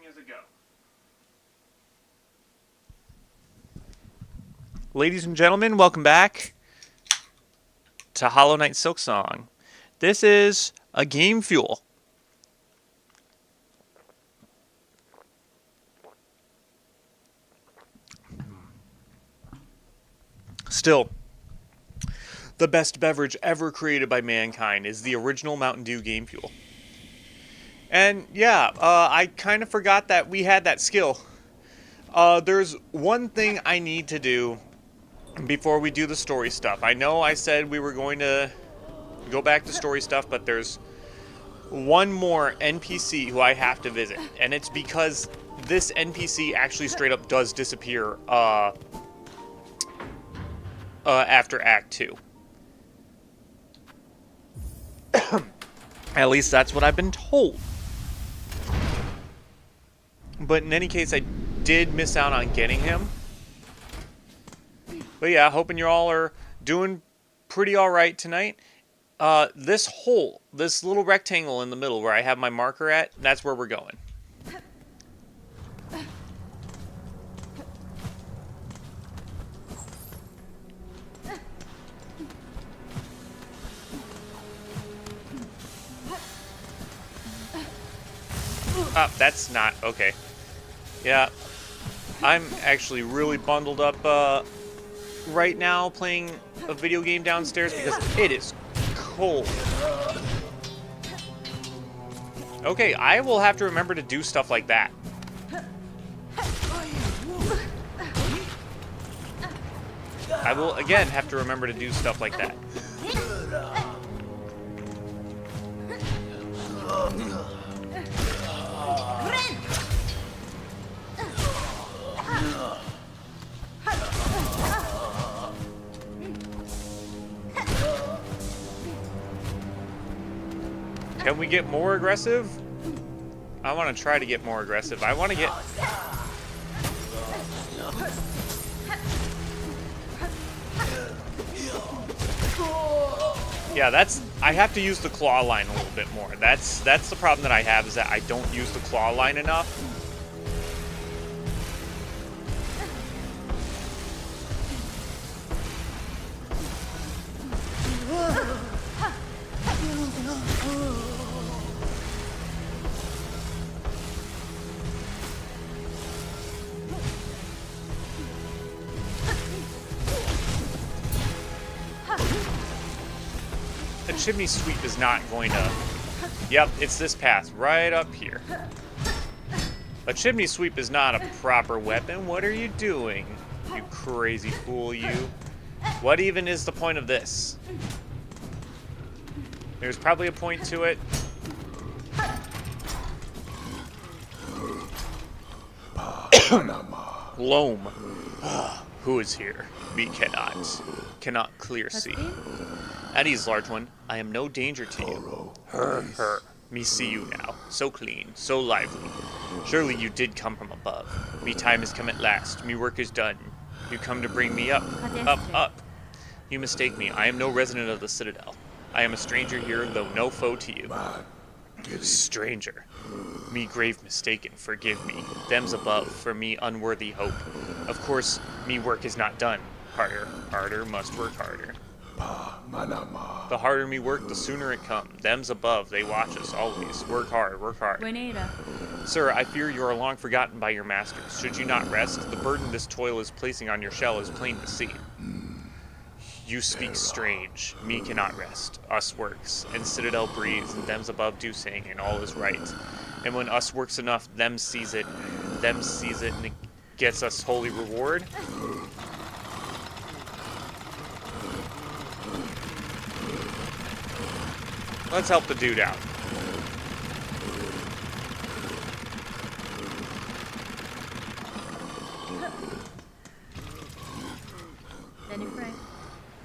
as a go. Ladies and gentlemen, welcome back to Hollow Knight Silksong. This is a game fuel. Still, the best beverage ever created by mankind is the original Mountain Dew Game Fuel. And yeah, I kind of forgot that we had that skill. There's one thing I need to do before we do the story stuff. I know I said we were going to go back to story stuff, but there's one more NPC who I have to visit. And it's because this NPC actually straight up does disappear after Act 2. At least that's what I've been told. But in any case, I did miss out on getting him. But yeah, hoping you all are doing pretty alright tonight. This hole, this little rectangle in the middle where I have my marker at, that's where we're going. That's not okay. Yeah, I'm actually really bundled up right now playing a video game downstairs because it is cold. Okay, I will have to remember to do stuff like that. I will again have to remember to do stuff like that. Can we get more aggressive? I want to try to get more aggressive. I want to get... Yeah, that's... I have to use the claw line a little bit more. That's the problem that I have, is that I don't use the claw line enough. A chimney sweep is not going to... Yep, it's this path right up here. A chimney sweep is not a proper weapon. What are you doing, you crazy fool, you? What even is the point of this? There's probably a point to it. Loam. Who is here? Me cannot clear see. Eddie's large one, I am no danger to you. Her. Me see you now. So clean, so lively. Surely you did come from above. Me time has come at last. Me work is done. You come to bring me up. Up. You mistake me. I am no resident of the Citadel. I am a stranger here, though no foe to you. Stranger. Me grave mistaken, forgive me. Them's above, for me unworthy hope. Of course, me work is not done. Harder, must work harder. The harder me work, the sooner it come. Them's above, they watch us always. Work hard. Sir, I fear you are long forgotten by your masters. Should you not rest? The burden this toil is placing on your shell is plain to see. You speak strange. Me cannot rest. Us works. And Citadel breathes, and them's above do sing, and all is right. And when us works enough, them sees it, and it gets us holy reward. Let's help the dude out.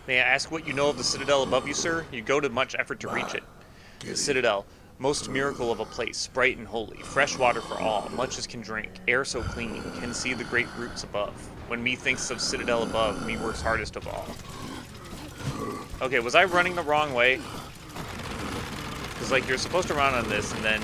May I ask what you know of the Citadel above you, sir? You go to much effort to reach it. The Citadel, most miracle of a place, bright and holy, fresh water for all, much as can drink, air so clean, can see the great roots above. When me thinks of Citadel above, me works hardest of all. Okay, was I running the wrong way? Because, like, you're supposed to run on this, and then...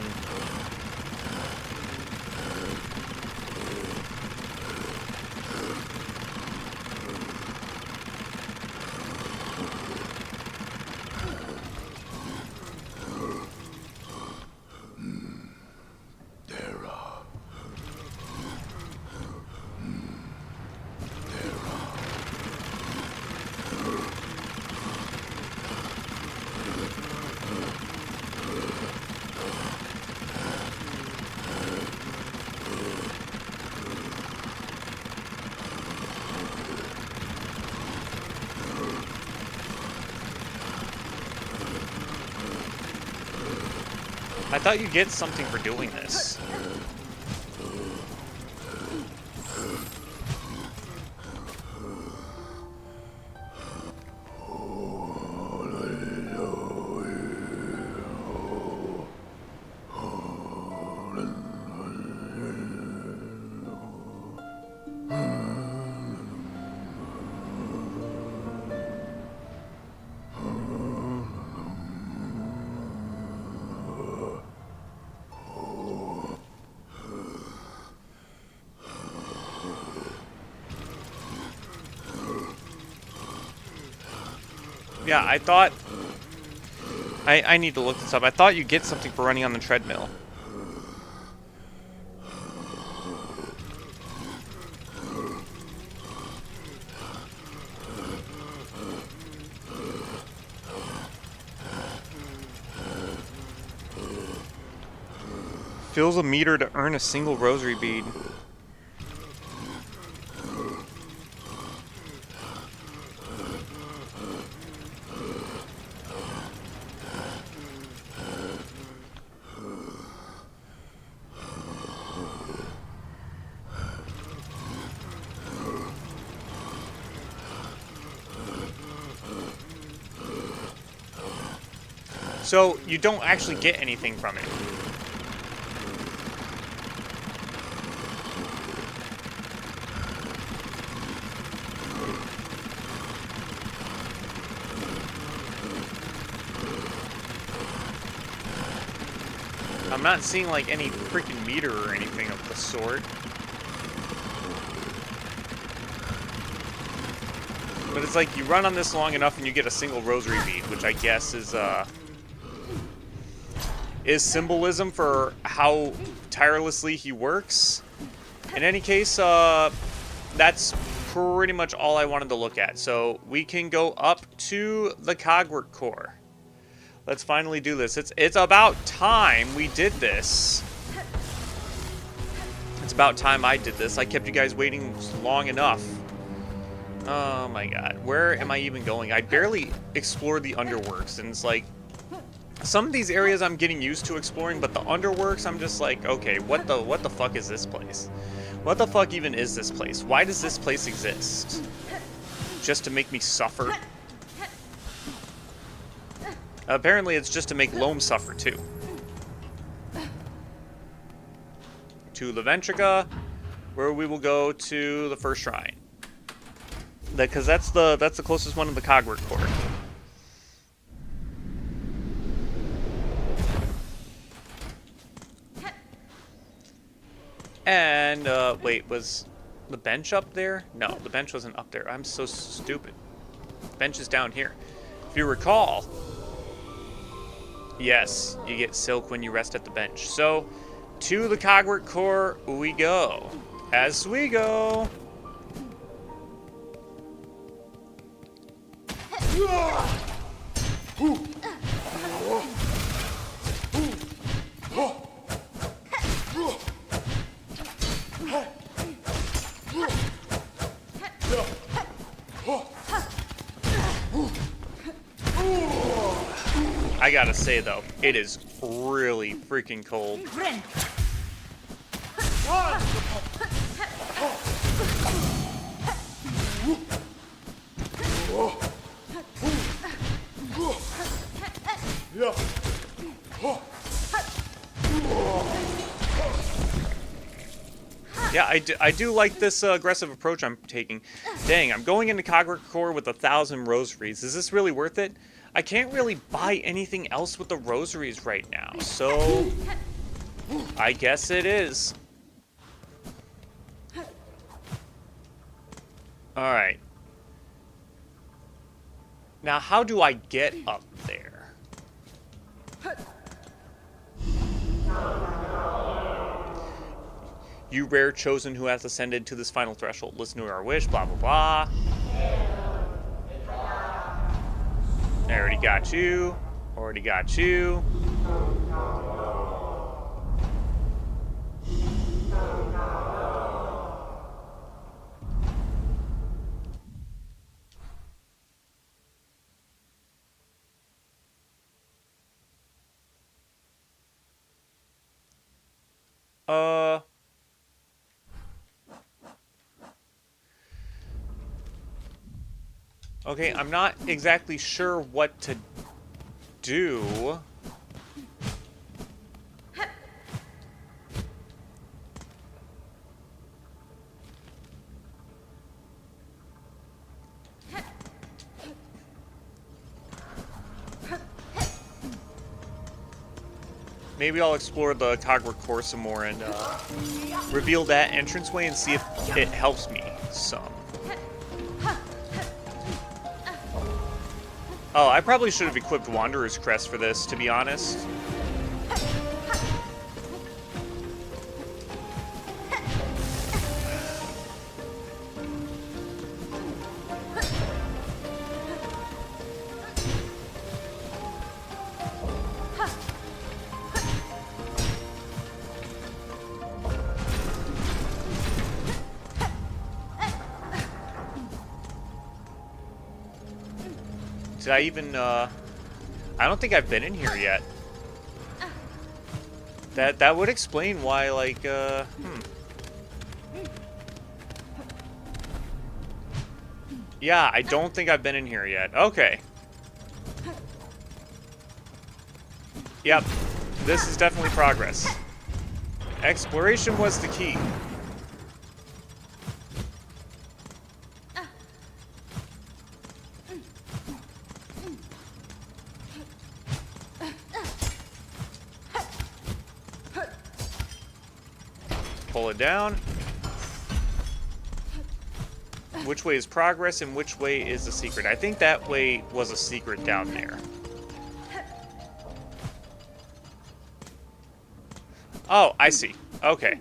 thought you'd get something for doing this. Yeah, I thought... I need to look this up. I thought you'd get something for running on the treadmill. Fills a meter to earn a single rosary bead. So, you don't actually get anything from it. I'm not seeing, like, any freaking meter or anything of the sort. But it's like, you run on this long enough and you get a single rosary bead, which I guess is symbolism for how tirelessly he works. In any case, that's pretty much all I wanted to look at. So we can go up to the Cogwork Core. Let's finally do this. It's about time we did this. It's about time I did this. I kept you guys waiting long enough. Oh my god. Where am I even going? I barely explored the Underworks, and it's like, some of these areas I'm getting used to exploring, but the Underworks, I'm just like, okay, what the fuck is this place? What the fuck even is this place? Why does this place exist? Just to make me suffer? Apparently it's just to make Loam suffer too. To Leventrica, where we will go to the first shrine. Because that's the closest one to the Cogwork Core. And, wait, was the bench up there? No, the bench wasn't up there. I'm so stupid. The bench is down here. If you recall, yes, you get silk when you rest at the bench. So, to the Cogwork Core we go. As we go. I gotta say though, it is really freaking cold. Yeah, I do like this aggressive approach I'm taking. Dang, I'm going into Cogwork Core with 1,000 rosaries. Is this really worth it? I can't really buy anything else with the rosaries right now, so I guess it is. Alright. Now, how do I get up there? You rare chosen who has ascended to this final threshold. Listen to our wish, blah, blah, blah. I already got you. Already got you. Uh... Okay, I'm not exactly sure what to do. Maybe I'll explore the Cogwork core some more and reveal that entranceway and see if it helps me some. Oh, I probably should have equipped Wanderer's Crest for this, to be honest. Did I even, I don't think I've been in here yet. That would explain why, like, Yeah, I don't think I've been in here yet. Okay. Yep. This is definitely progress. Exploration was the key. Pull it down. Which way is progress and which way is a secret? I think that way was a secret down there. Oh, I see. Okay.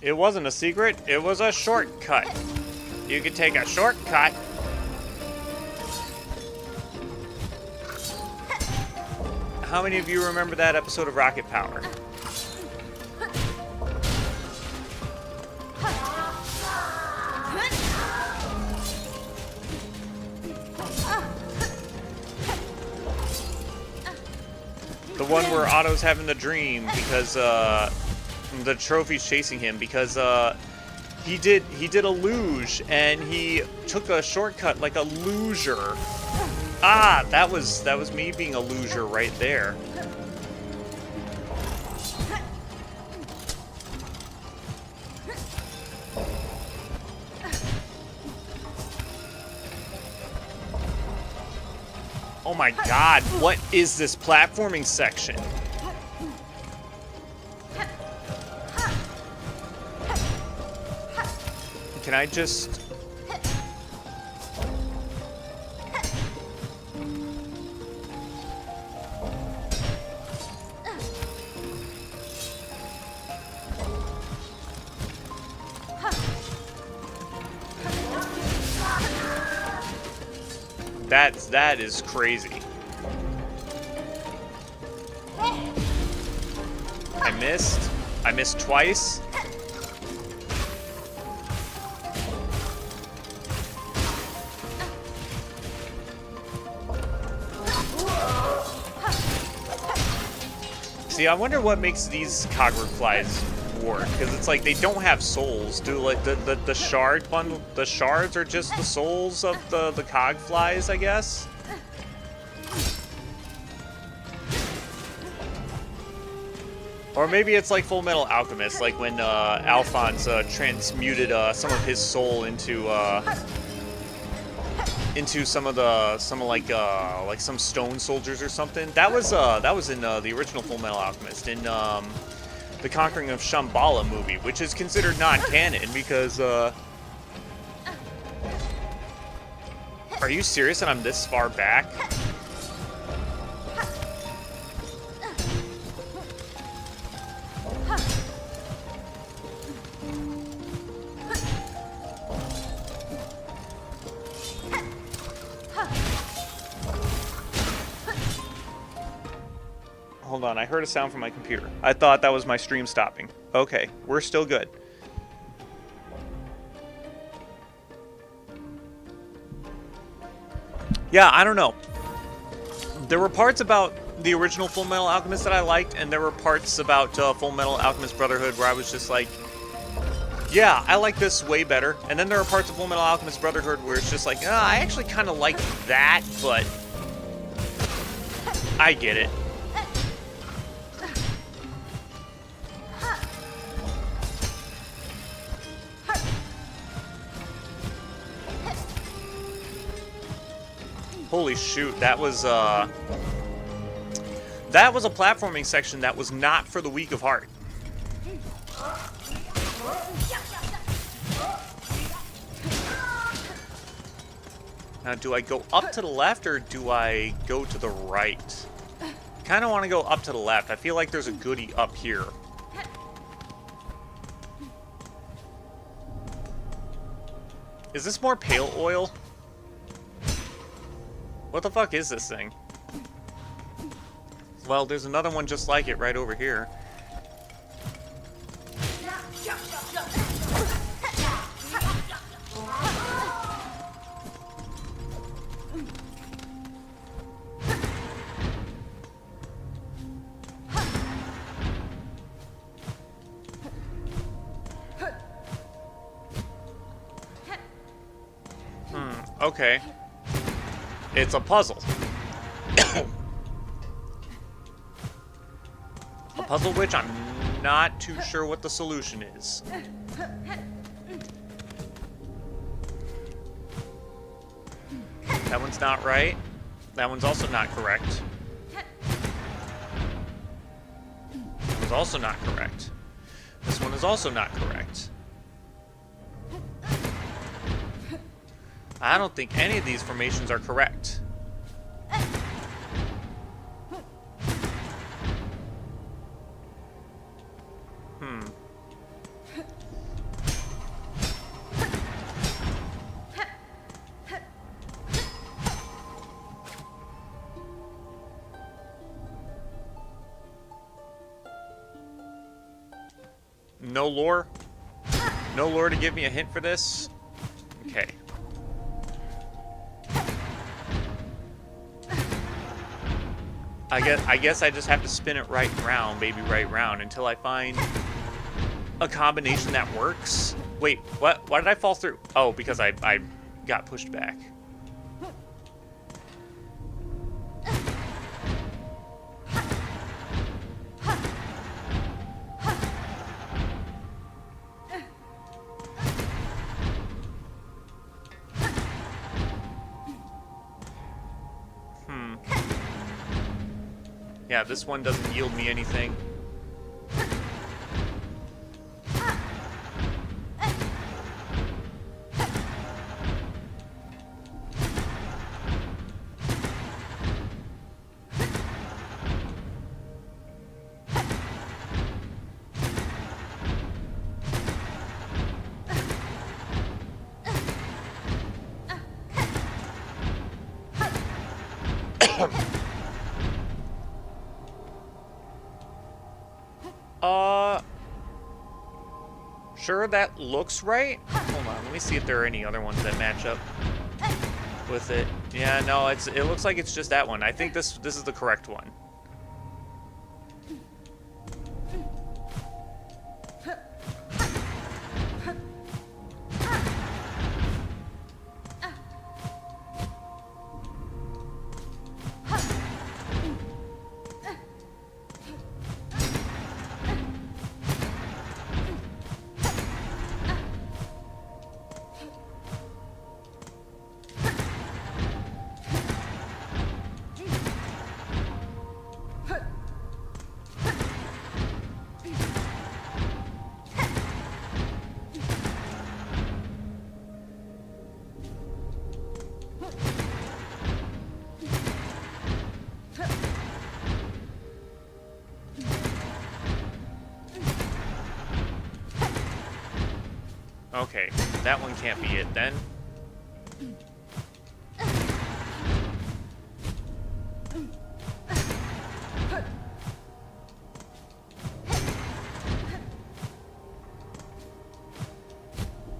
It wasn't a secret, it was a shortcut. You could take a shortcut. How many of you remember that episode of Rocket Power? The one where Otto's having the dream because the trophy's chasing him because he did a luge and he took a shortcut like a loser. Ah, that was me being a loser right there. Oh my god, what is this platforming section? Can I just... That is crazy. I missed. I missed twice. See, I wonder what makes these Cogwork flies work, because it's like they don't have souls. Do like the shard bundle? The shards are just the souls of the cog flies, I guess. Or maybe it's like Full Metal Alchemist, like when Alphonse transmuted some of his soul into some stone soldiers or something. That was in the original Full Metal Alchemist in the Conquering of Shambhala movie, which is considered non-canon because are you serious that I'm this far back? Hold on, I heard a sound from my computer. I thought that was my stream stopping. Okay, we're still good. Yeah, I don't know. There were parts about the original Full Metal Alchemist that I liked, and there were parts about Full Metal Alchemist Brotherhood where I was just like, yeah, I like this way better. And then there are parts of Full Metal Alchemist Brotherhood where it's just like, I actually kind of like that, but I get it. Holy shoot, that was a platforming section that was not for the weak of heart. Now, do I go up to the left or do I go to the right? Kind of want to go up to the left. I feel like there's a goodie up here. Is this more pale oil? What the fuck is this thing? Well, there's another one just like it right over here. Okay. It's a puzzle. A puzzle which I'm not too sure what the solution is. That one's not right. That one's also not correct. That one's also not correct. This one is also not correct. I don't think any of these formations are correct. No lore? No lore to give me a hint for this? Okay. I guess I just have to spin it right round, baby, right round, until I find a combination that works. Wait, what? Why did I fall through? Oh, because I got pushed back. Yeah, this one doesn't yield me anything. Sure, that looks right. Hold on, let me see if there are any other ones that match up with it. Yeah, no, it looks like it's just that one. I think this is the correct one. Okay, that one can't be it then.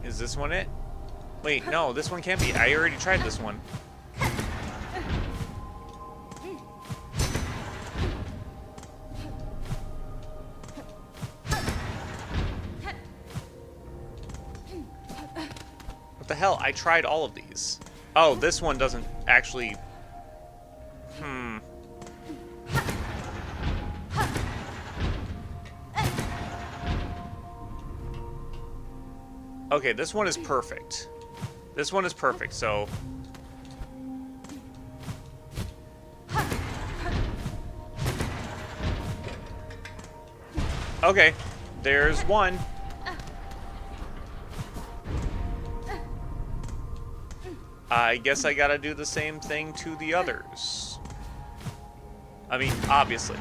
Is this one it? Wait, no, this one can't be. I already tried this one. hell? I tried all of these. Oh, this one doesn't actually... Okay, this one is perfect. This one is perfect, so... Okay, there's one. I guess I gotta do the same thing to the others. I mean, obviously.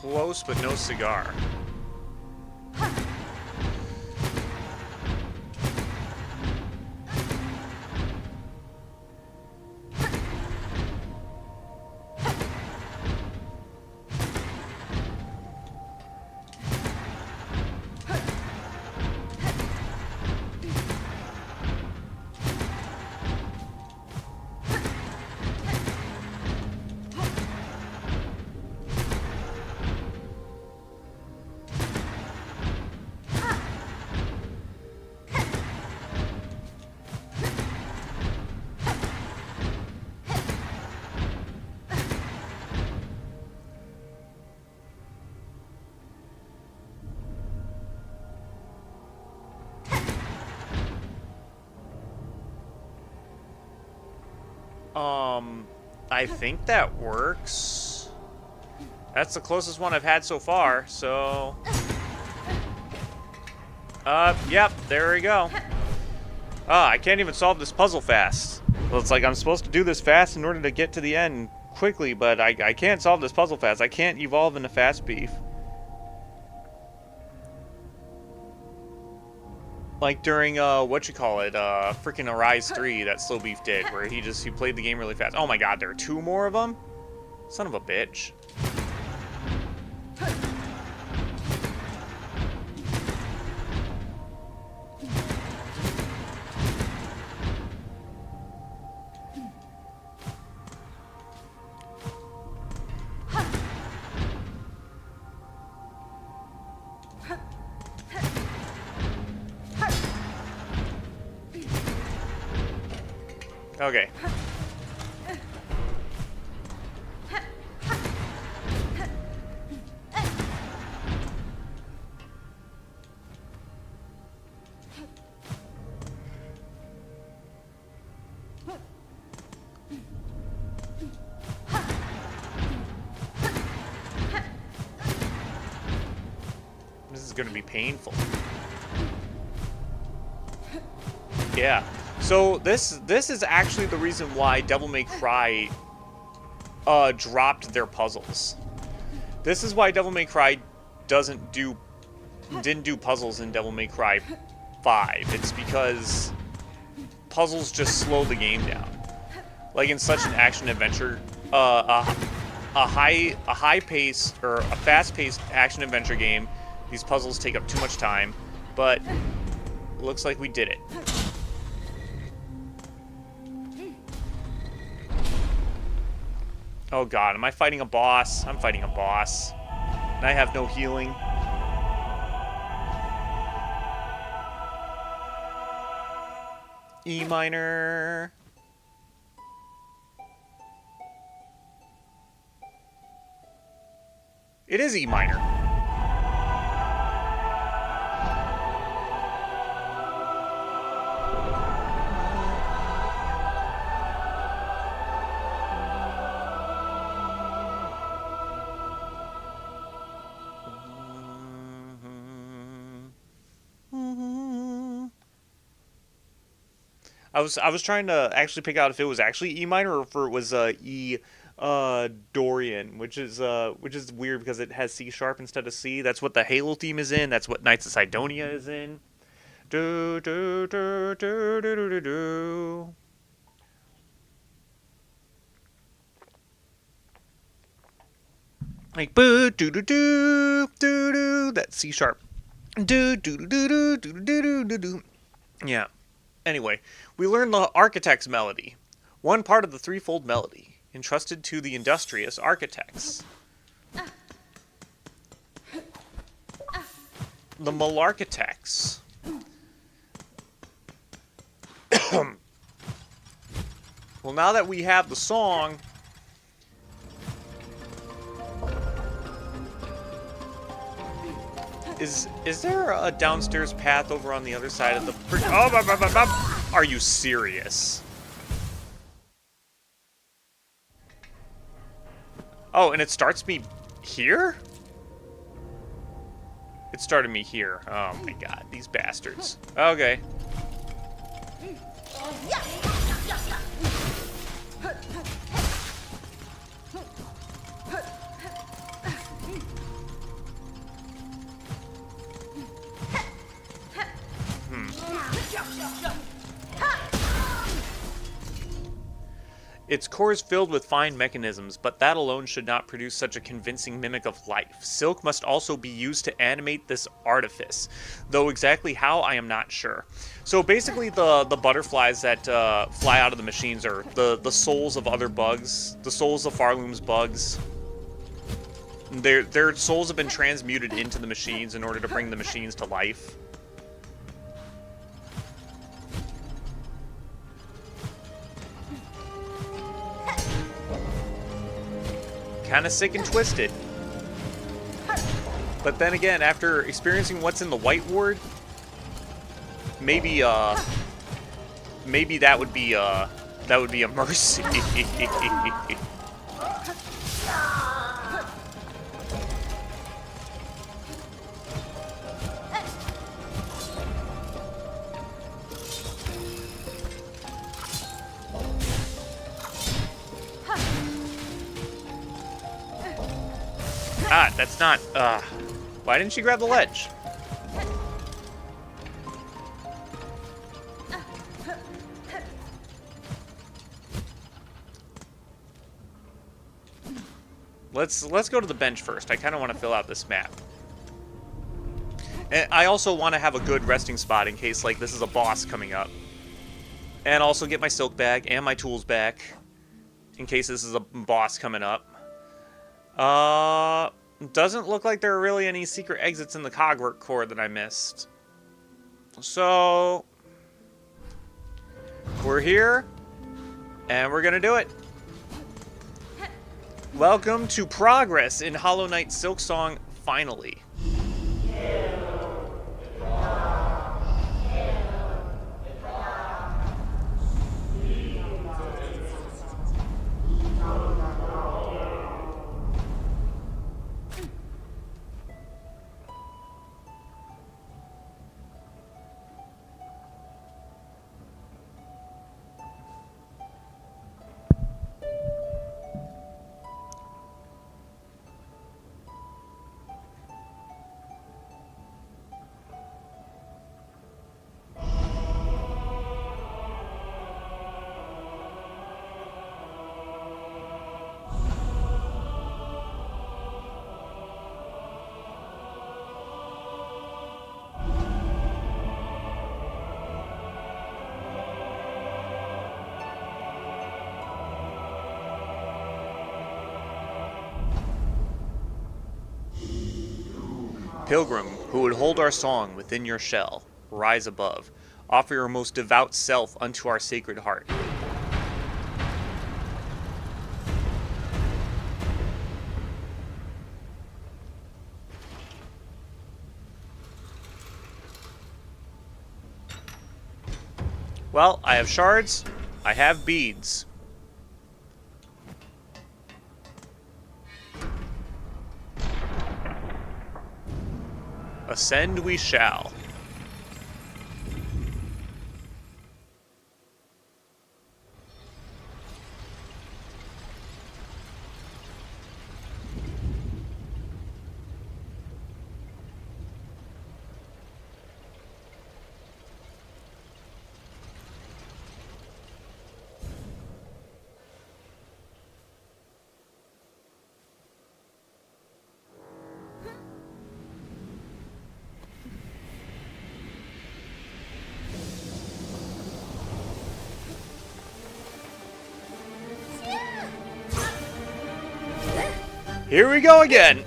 Close, but no cigar. I think that works. That's the closest one I've had so far, so... Yep, there we go. I can't even solve this puzzle fast. Well, it's like I'm supposed to do this fast in order to get to the end quickly, but I can't solve this puzzle fast. I can't evolve into Fast Beef. Like during, freaking Arise 3 that Slow Beef did, where he played the game really fast. Oh my god, there are 2 more of them? Son of a bitch. Okay. This is going to be painful. Yeah. So this is actually the reason why Devil May Cry dropped their puzzles. This is why Devil May Cry didn't do puzzles in Devil May Cry 5. It's because puzzles just slow the game down. Like in such an action adventure, a high pace or a fast paced action adventure game, these puzzles take up too much time. But it looks like we did it. Oh god, am I fighting a boss? I'm fighting a boss. And I have no healing. E minor. It is E minor. I was trying to actually pick out if it was actually E minor or if it was E Dorian, which is weird because it has C sharp instead of C. That's what the Halo theme is in. That's what Knights of Sidonia is in. Do do do do do do do do. Like boo do do do do do. That C sharp. Do do do do do do do do do. Yeah. Anyway, we learned the architect's melody, one part of the threefold melody, entrusted to the industrious architects. The Malarchitects. Well, now that we have the song, is there a downstairs path over on the other side of the bridge? Oh, are you serious? Oh, and it starts me here? It started me here. Oh my god, these bastards. Okay. Its core is filled with fine mechanisms, but that alone should not produce such a convincing mimic of life. Silk must also be used to animate this artifice, though exactly how I am not sure. So basically the butterflies that fly out of the machines are the souls of other bugs, the souls of Farloom's bugs. Their souls have been transmuted into the machines in order to bring the machines to life. Kind of sick and twisted. But then again, after experiencing what's in the White Ward, maybe that would be a mercy. Ah, that's not, why didn't she grab the ledge? Let's go to the bench first. I kind of want to fill out this map. And I also want to have a good resting spot in case, like, this is a boss coming up. And also get my silk bag and my tools back in case this is a boss coming up. Doesn't look like there are really any secret exits in the cogwork core that I missed. So, we're here, and we're gonna do it. Welcome to progress in Hollow Knight Silksong, finally. Pilgrim, who would hold our song within your shell, rise above. Offer your most devout self unto our sacred heart. Well, I have shards, I have beads. Ascend we shall. Here we go again.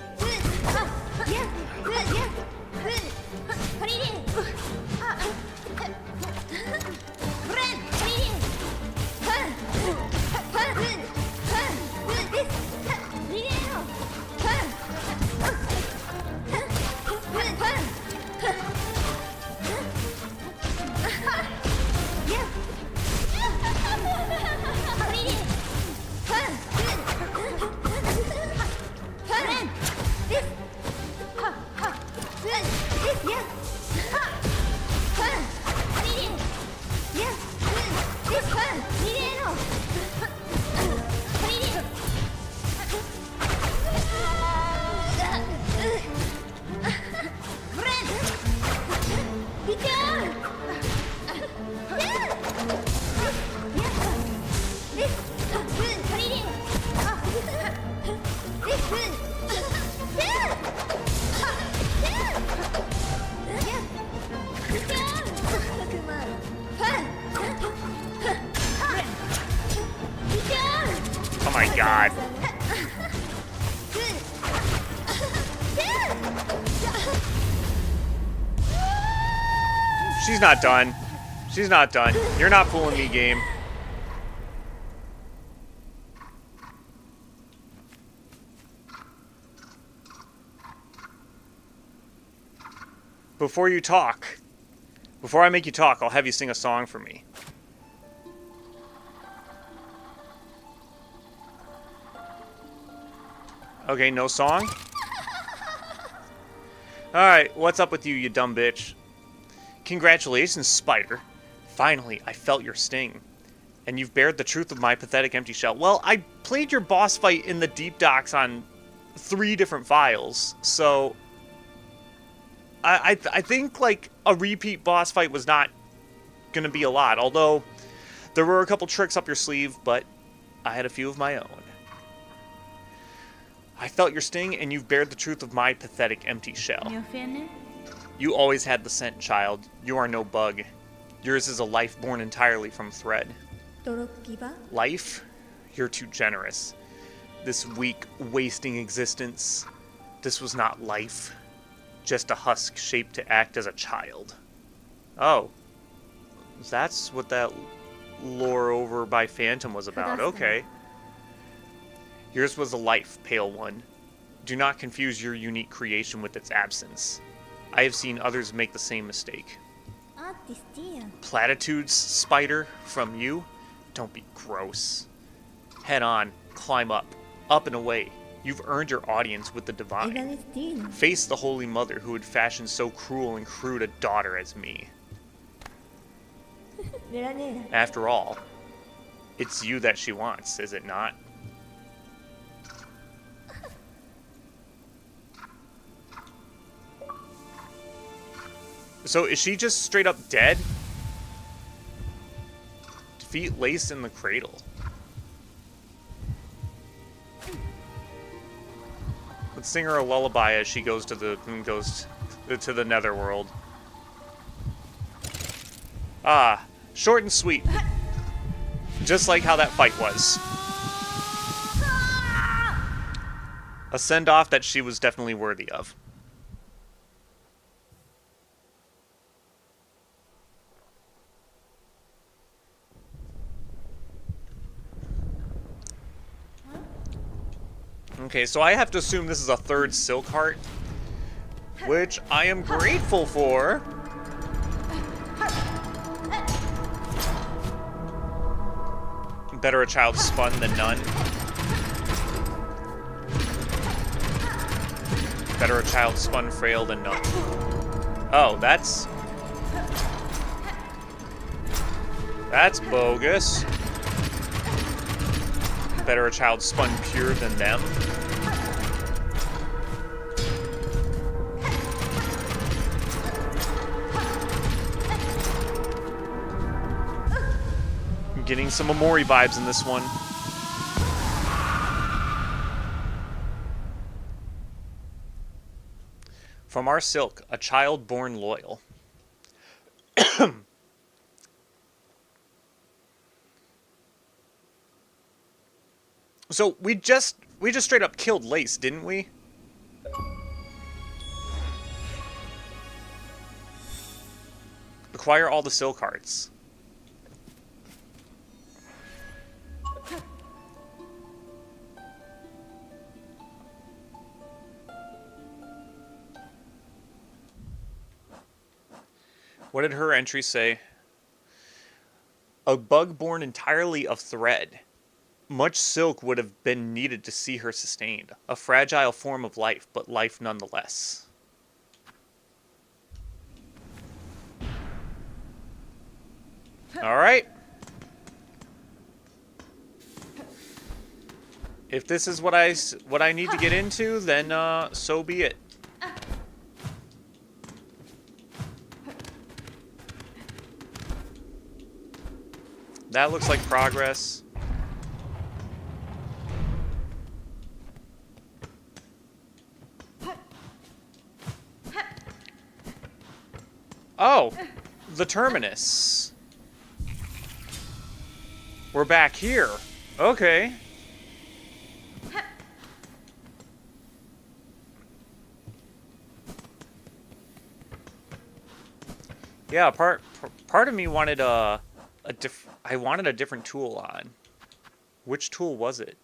Oh my god. She's not done. She's not done. You're not fooling me, game. Before you talk, before I make you talk, I'll have you sing a song for me. Okay, no song? Alright, what's up with you, you dumb bitch? Congratulations, Spider. Finally, I felt your sting. And you've bared the truth of my pathetic empty shell. Well, I played your boss fight in the deep docks on 3 different files, so... I think, like, a repeat boss fight was not gonna be a lot, although there were a couple tricks up your sleeve, but I had a few of my own. I felt your sting, and you've bared the truth of my pathetic empty shell. You always had the scent, child. You are no bug. Yours is a life born entirely from thread. Life? You're too generous. This weak, wasting existence. This was not life. Just a husk shaped to act as a child. Oh. That's what that lore over by Phantom was about. Okay. Yours was a life, Pale One. Do not confuse your unique creation with its absence. I have seen others make the same mistake. Platitudes, Spider, from you? Don't be gross. Head on, climb up and away. You've earned your audience with the divine. Face the Holy Mother who would fashion so cruel and crude a daughter as me. After all, it's you that she wants, is it not? So is she just straight up dead? Defeat Lace in the cradle. Let's sing her a lullaby as she goes to the netherworld. Ah, short and sweet. Just like how that fight was. A send-off that she was definitely worthy of. Okay, so I have to assume this is a 3rd Silk Heart, which I am grateful for. Better a child spun than none. Better a child spun frail than none. Oh, that's bogus. Better a child spun pure than them. I'm getting some Amori vibes in this one. From our silk, a child born loyal. So we just We just straight up killed Lace, didn't we? Acquire all the silk hearts. What did her entry say? A bug born entirely of thread. Much silk would have been needed to see her sustained. A fragile form of life, but life nonetheless. Alright. If this is what I need to get into, then so be it. That looks like progress. Oh, the terminus. We're back here. Okay. Yeah, part of me wanted I wanted a different tool on. Which tool was it?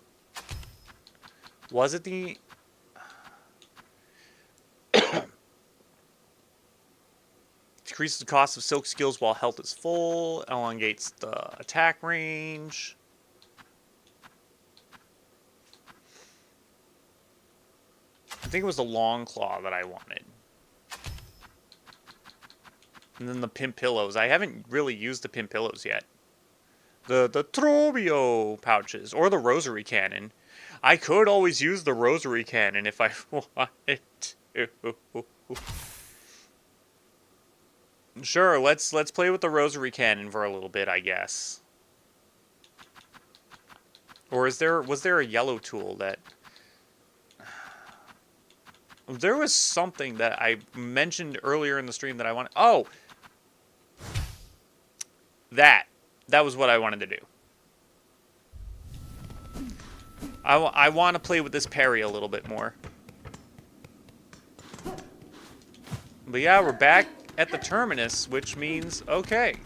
Was it the... Decreases the cost of silk skills while health is full. Elongates the attack range. I think it was the long claw that I wanted. And then the pimp pillows. I haven't really used the pimp pillows yet. The Trobio pouches. Or the rosary cannon. I could always use the rosary cannon if I wanted to. Sure, let's play with the rosary cannon for a little bit, I guess. Or was there a yellow tool that... There was something that I mentioned earlier in the stream that I wanted... Oh! That was what I wanted to do. I want to play with this parry a little bit more. But yeah, we're back at the terminus, which means okay.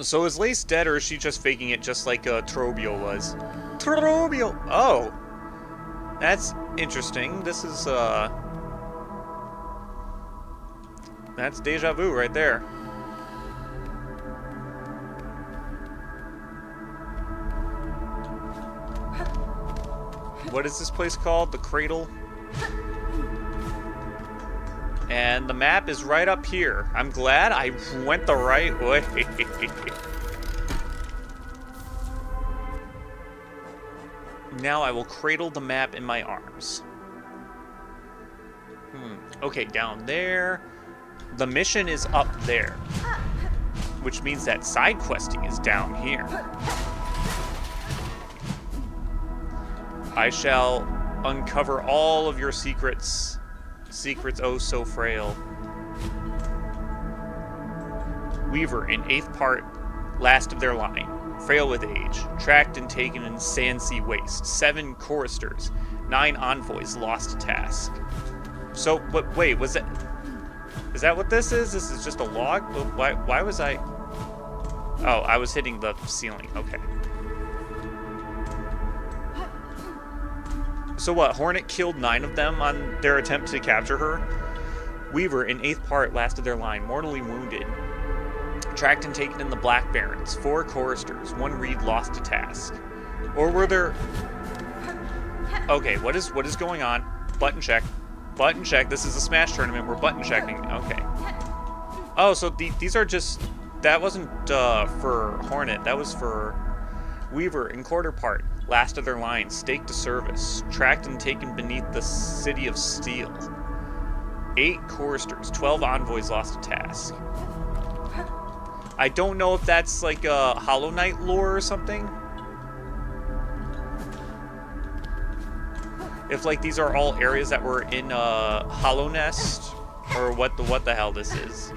So is Lace dead, or is she just faking it just like Trobio was? Trobio! Oh! That's interesting. This is, that's deja vu right there. What is this place called? The Cradle? And the map is right up here. I'm glad I went the right way. Now I will cradle the map in my arms. Okay, down there. The mission is up there. Which means that side questing is down here. I shall uncover all of your secrets. Secrets oh so frail. Weaver in 8th part, last of their line. Frail with age, tracked and taken in Sandsea Waste. 7 choristers, 9 envoys lost to task. So, but wait, was that... Is that what this is? This is just a log? Why was I... Oh, I was hitting the ceiling. Okay. So what, Hornet killed 9 of them on their attempt to capture her? Weaver, in 8th part, last of their line, mortally wounded. Tracked and taken in the Black Barrens. 4 choristers, 1 reed lost to task. Or were there... Okay, what is going on? Button check. Button check. This is a Smash tournament. We're button checking. Okay. Oh, so these are just... That wasn't for Hornet. That was for Weaver in quarter part. Last of their line. Staked to service. Tracked and taken beneath the city of steel. 8 choristers. 12 envoys lost to task. I don't know if that's like a Hollow Knight lore or something. If like these are all areas that were in Hollow Nest, or what the hell this is.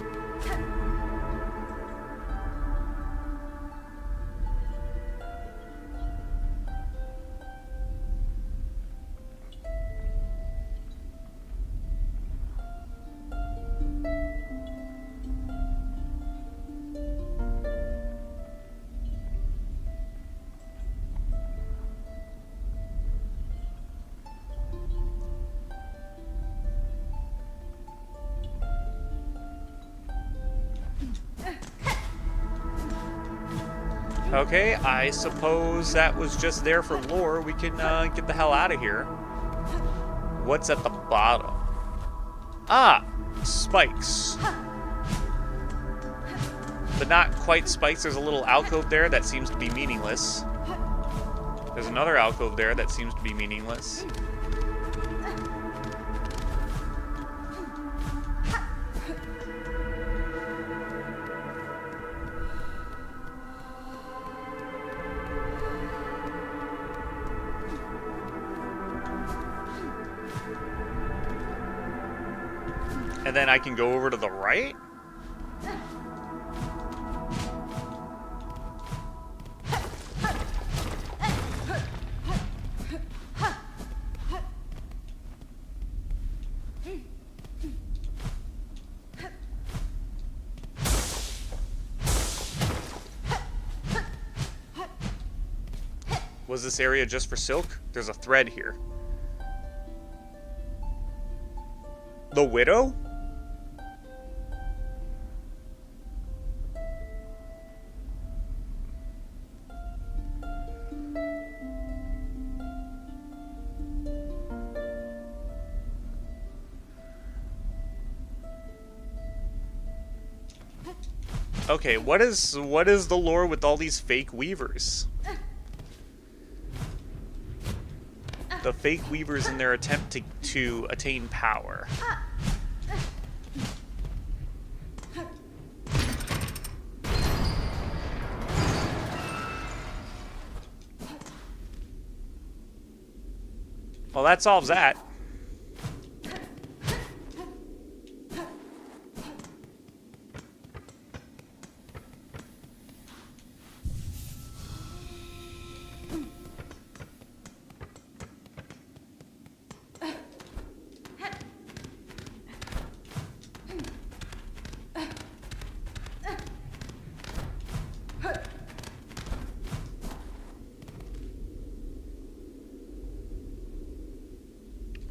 Okay, I suppose that was just there for lore. We can get the hell out of here. What's at the bottom? Ah, spikes. But not quite spikes. There's a little alcove there that seems to be meaningless. There's another alcove there that seems to be meaningless. And then I can go over to the right? Was this area just for Silk? There's a thread here. The Widow? Okay, what is the lore with all these fake weavers? The fake weavers in their attempt to attain power. Well, that solves that.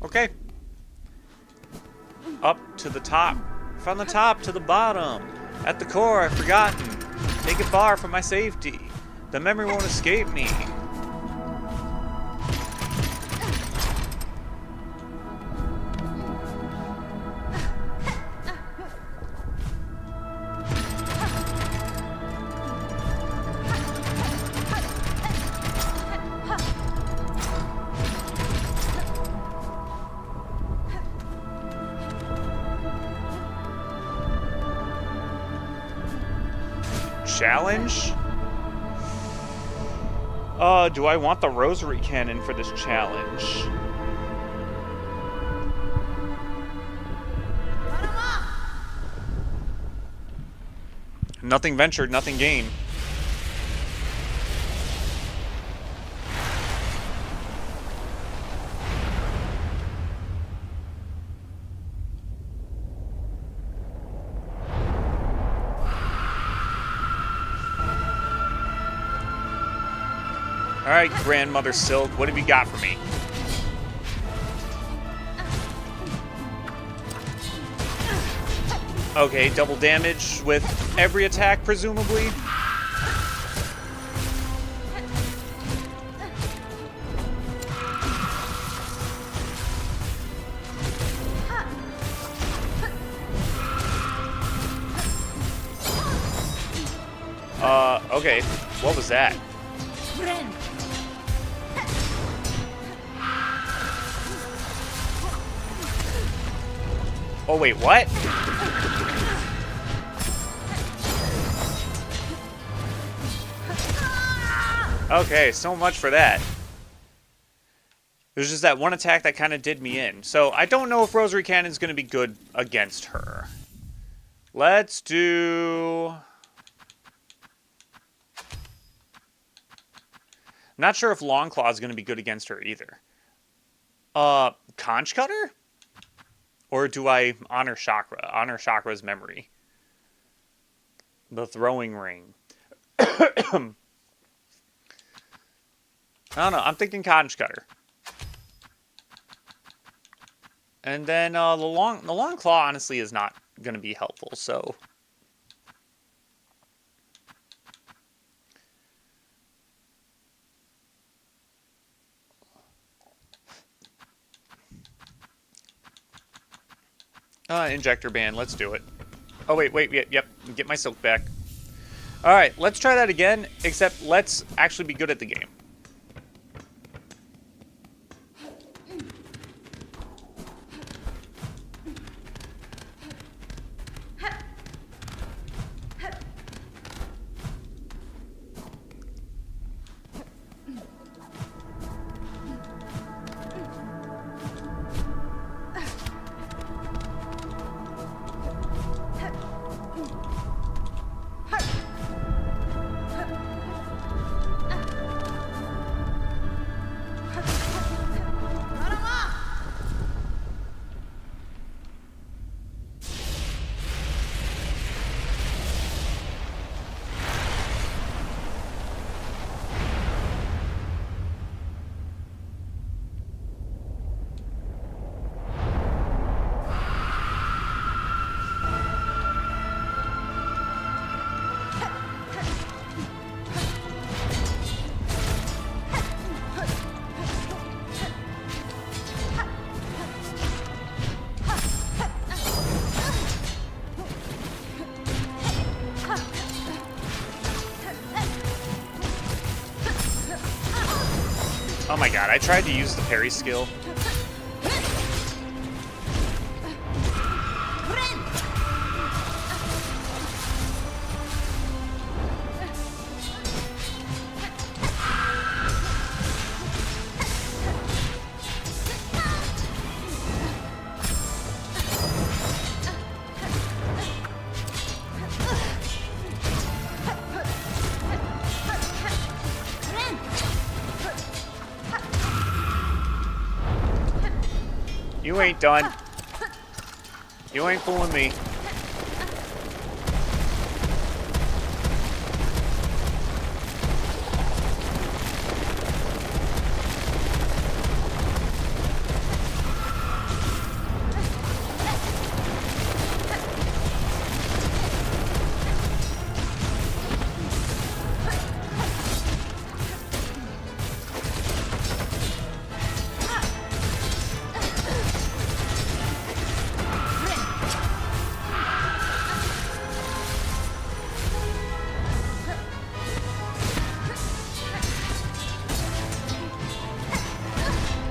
Okay. Up to the top. From the top to the bottom. At the core, I've forgotten. Take it far from my safety. The memory won't escape me. Challenge? Do I want the rosary cannon for this challenge? Nothing ventured, nothing gained. Alright, Grandmother Silk, what have you got for me? Okay, double damage with every attack, presumably. Okay, what was that? Oh, wait, what? Okay, so much for that. There's just that one attack that kind of did me in. So I don't know if Rosary Cannon's going to be good against her. Let's do... I'm not sure if Longclaw is going to be good against her either. Conch Cutter? Or do I honor Chakra? Honor Chakra's memory. The throwing ring. I don't know. I'm thinking Conch Cutter. And then the long claw honestly is not going to be helpful. So Injector band. Let's do it. Oh, wait. Yep. Get my silk back. Alright, let's try that again, except let's actually be good at the game. Oh my god, I tried to use the parry skill. You ain't done. You ain't fooling me.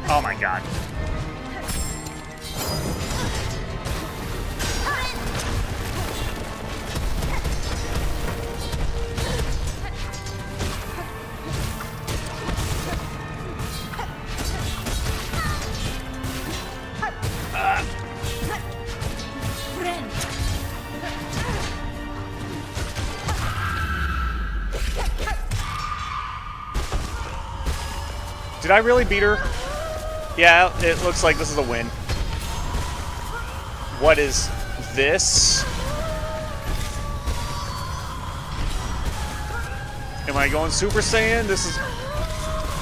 Oh my god. Did I really beat her? Yeah, it looks like this is a win. What is this? Am I going Super Saiyan? This is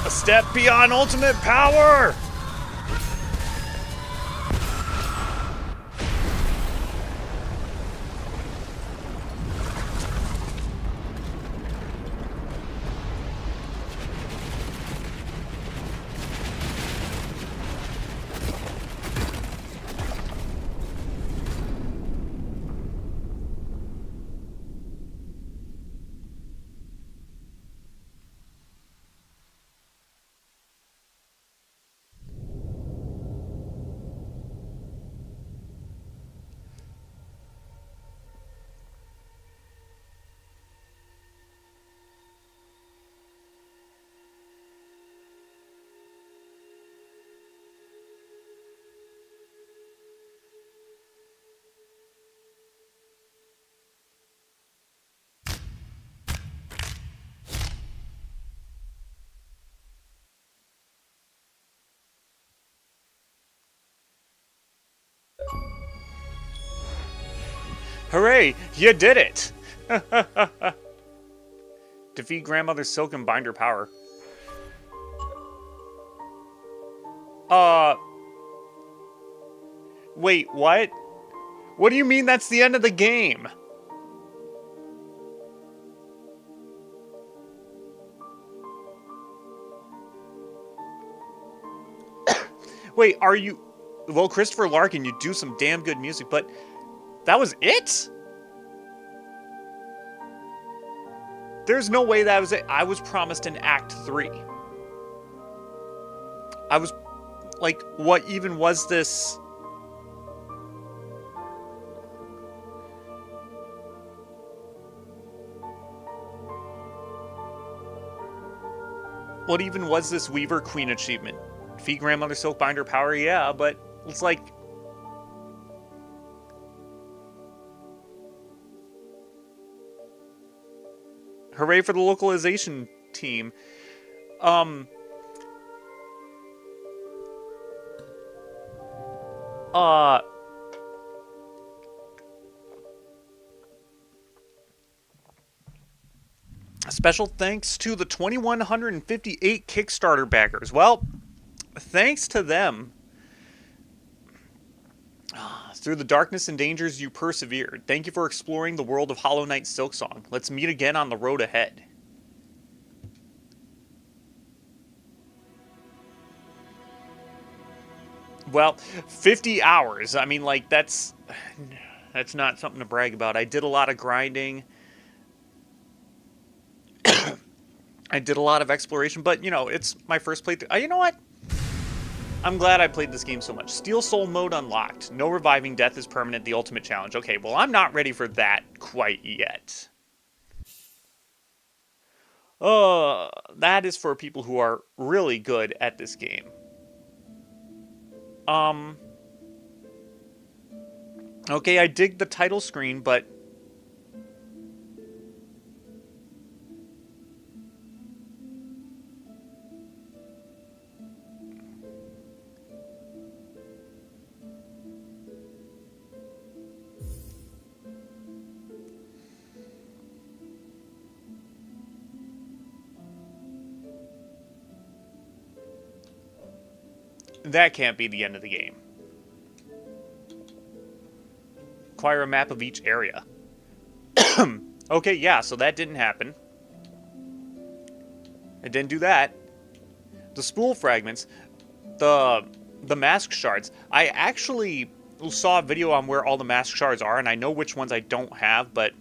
a step beyond ultimate power! Hooray! You did it! Defeat Grandmother Silk and bind her power. Wait, what? What do you mean that's the end of the game? Wait, are you... Well, Christopher Larkin, you do some damn good music, but that was it? There's no way that was it. I was promised an Act 3. I was like, what even was this? What even was this Weaver Queen achievement? Defeat Grandmother Silkbinder power, yeah, but it's like... Hooray for the localization team. Special thanks to the 2,158 Kickstarter backers. Well, thanks to them, through the darkness and dangers you persevered. Thank you for exploring the world of Hollow Knight Silksong. Let's meet again on the road ahead. Well, 50 hours. I mean, like, that's not something to brag about. I did a lot of grinding. I did a lot of exploration, but, you know, it's my first playthrough. You know what? I'm glad I played this game so much. Steel Soul mode unlocked. No reviving, death is permanent, the ultimate challenge. Okay, well, I'm not ready for that quite yet. That is for people who are really good at this game. Okay, I dig the title screen, but... that can't be the end of the game. Acquire a map of each area. Okay, yeah, so that didn't happen. It didn't do that. The spool fragments, the mask shards. I actually saw a video on where all the mask shards are, and I know which ones I don't have, but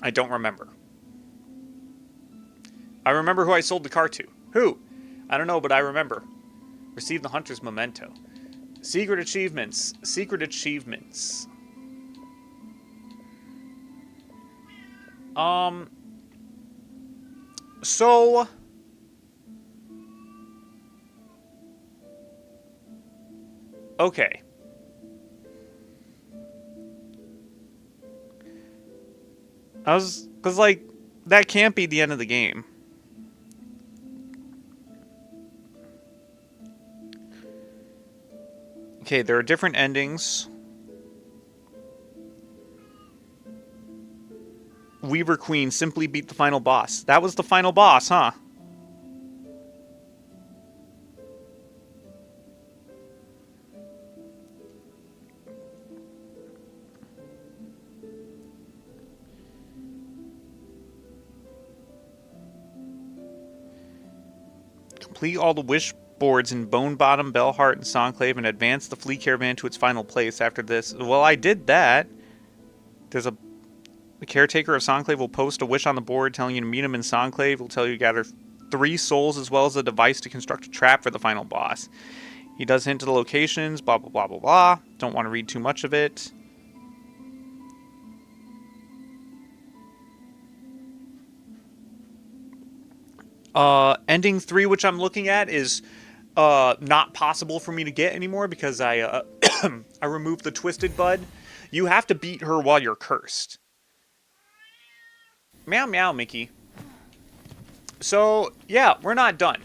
I don't remember. I remember who I sold the car to. Who? I don't know, but I remember. Receive the Hunter's Memento. Secret achievements. Secret achievements. So... Okay. Because, like, that can't be the end of the game. Okay, there are different endings. Weaver Queen simply beat the final boss. That was the final boss, huh? Complete all the wish boards in Bone Bottom, Bellheart, and Songclave and advance the Flea Caravan to its final place after this. Well, I did that. There's a... The caretaker of Songclave will post a wish on the board telling you to meet him in Songclave. He'll tell you to gather 3 souls as well as a device to construct a trap for the final boss. He does hint to the locations, blah, blah, blah, blah, blah. Don't want to read too much of it. Ending 3, which I'm looking at, is not possible for me to get anymore because I I removed the Twisted Bud. You have to beat her while you're cursed. Meow meow, Mickey. So, yeah, we're not done.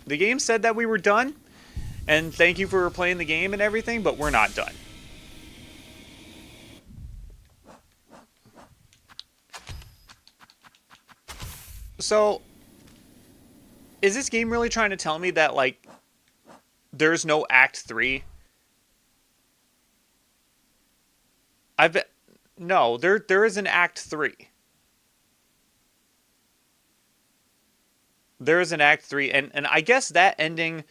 The game said that we were done, and thank you for playing the game and everything, but we're not done. So, is this game really trying to tell me that, like, there's no Act 3? No, there is an Act 3. There is an Act 3, and I guess that ending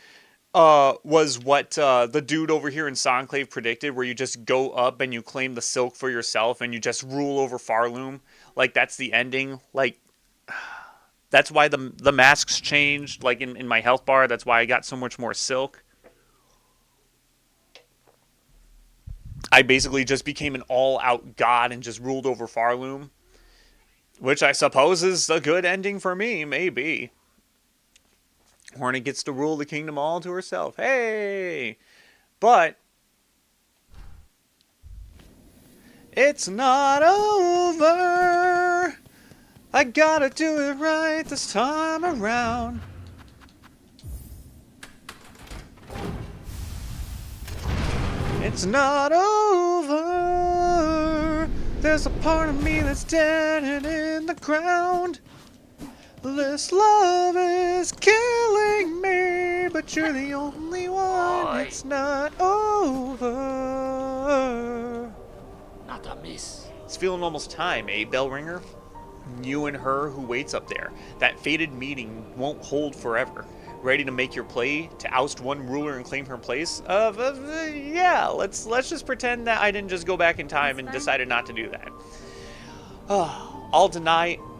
was what the dude over here in Sonclave predicted, where you just go up and you claim the silk for yourself and you just rule over Farloom. Like, that's the ending. Like, that's why the masks changed, like, in my health bar. That's why I got so much more silk. I basically just became an all-out god and just ruled over Farloom. Which I suppose is a good ending for me, maybe. Hornet gets to rule the kingdom all to herself. Hey! But it's not over. I gotta do it right this time around. It's not over. There's a part of me that's dead and in the ground. This love is killing me, but you're the only one. It's not over. Not a miss. It's feeling almost time, eh, Bellringer? You and her who waits up there. That fated meeting won't hold forever. Ready to make your play to oust one ruler and claim her place? Yeah, let's just pretend that I didn't just go back in time and decided not to do that.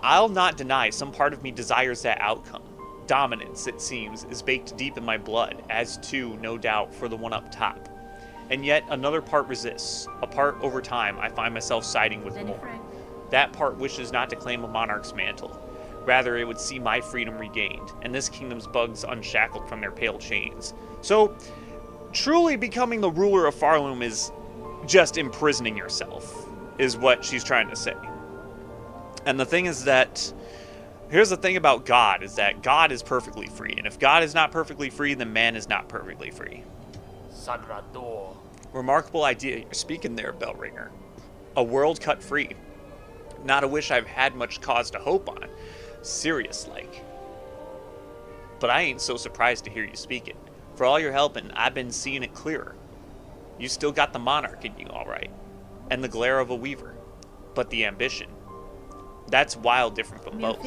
I'll not deny some part of me desires that outcome. Dominance, it seems, is baked deep in my blood, as too, no doubt, for the one up top. And yet another part resists. A part over time I find myself siding with more. That part wishes not to claim a monarch's mantle. Rather, it would see my freedom regained, and this kingdom's bugs unshackled from their pale chains. So, truly becoming the ruler of Farloom is just imprisoning yourself, is what she's trying to say. And the thing is that, here's the thing about God, is that God is perfectly free. And if God is not perfectly free, then man is not perfectly free. Salvador. Remarkable idea you're speaking there, Bellringer. A world cut free. Not a wish I've had much cause to hope on. Serious-like. But I ain't so surprised to hear you speak it. For all your helping, I've been seeing it clearer. You still got the monarch in you, all right. And the glare of a weaver. But the ambition, that's wild different from both.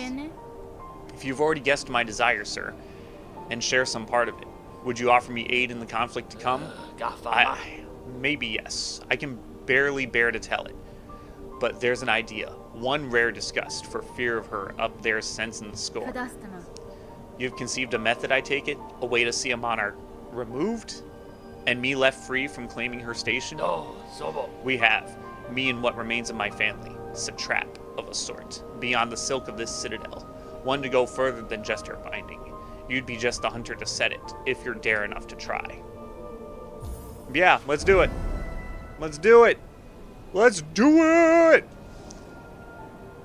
If you've already guessed my desire, sir, and share some part of it, would you offer me aid in the conflict to come? Maybe yes. I can barely bear to tell it. But there's an idea, one rare disgust, for fear of her up there sensing the score. You've conceived a method, I take it? A way to see a monarch removed? And me left free from claiming her station? We have. Me and what remains of my family. It's a trap of a sort, beyond the silk of this citadel. One to go further than just her binding. You'd be just the hunter to set it, if you're dare enough to try. Yeah, let's do it. Let's do it. Let's do it!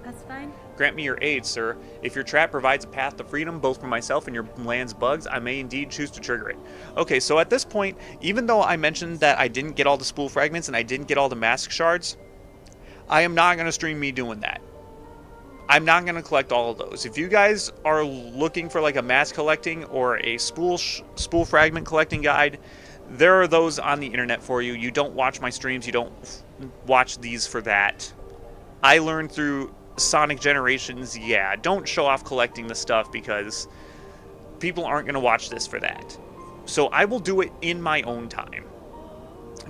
That's fine. Grant me your aid, sir. If your trap provides a path to freedom, both for myself and your land's bugs, I may indeed choose to trigger it. Okay, so at this point, even though I mentioned that I didn't get all the spool fragments and I didn't get all the mask shards, I am not going to stream me doing that. I'm not going to collect all of those. If you guys are looking for like a mask collecting or a spool fragment collecting guide, there are those on the internet for you. You don't watch my streams. You don't watch these for that. I learned through Sonic Generations, yeah, don't show off collecting the stuff because people aren't going to watch this for that. So I will do it in my own time.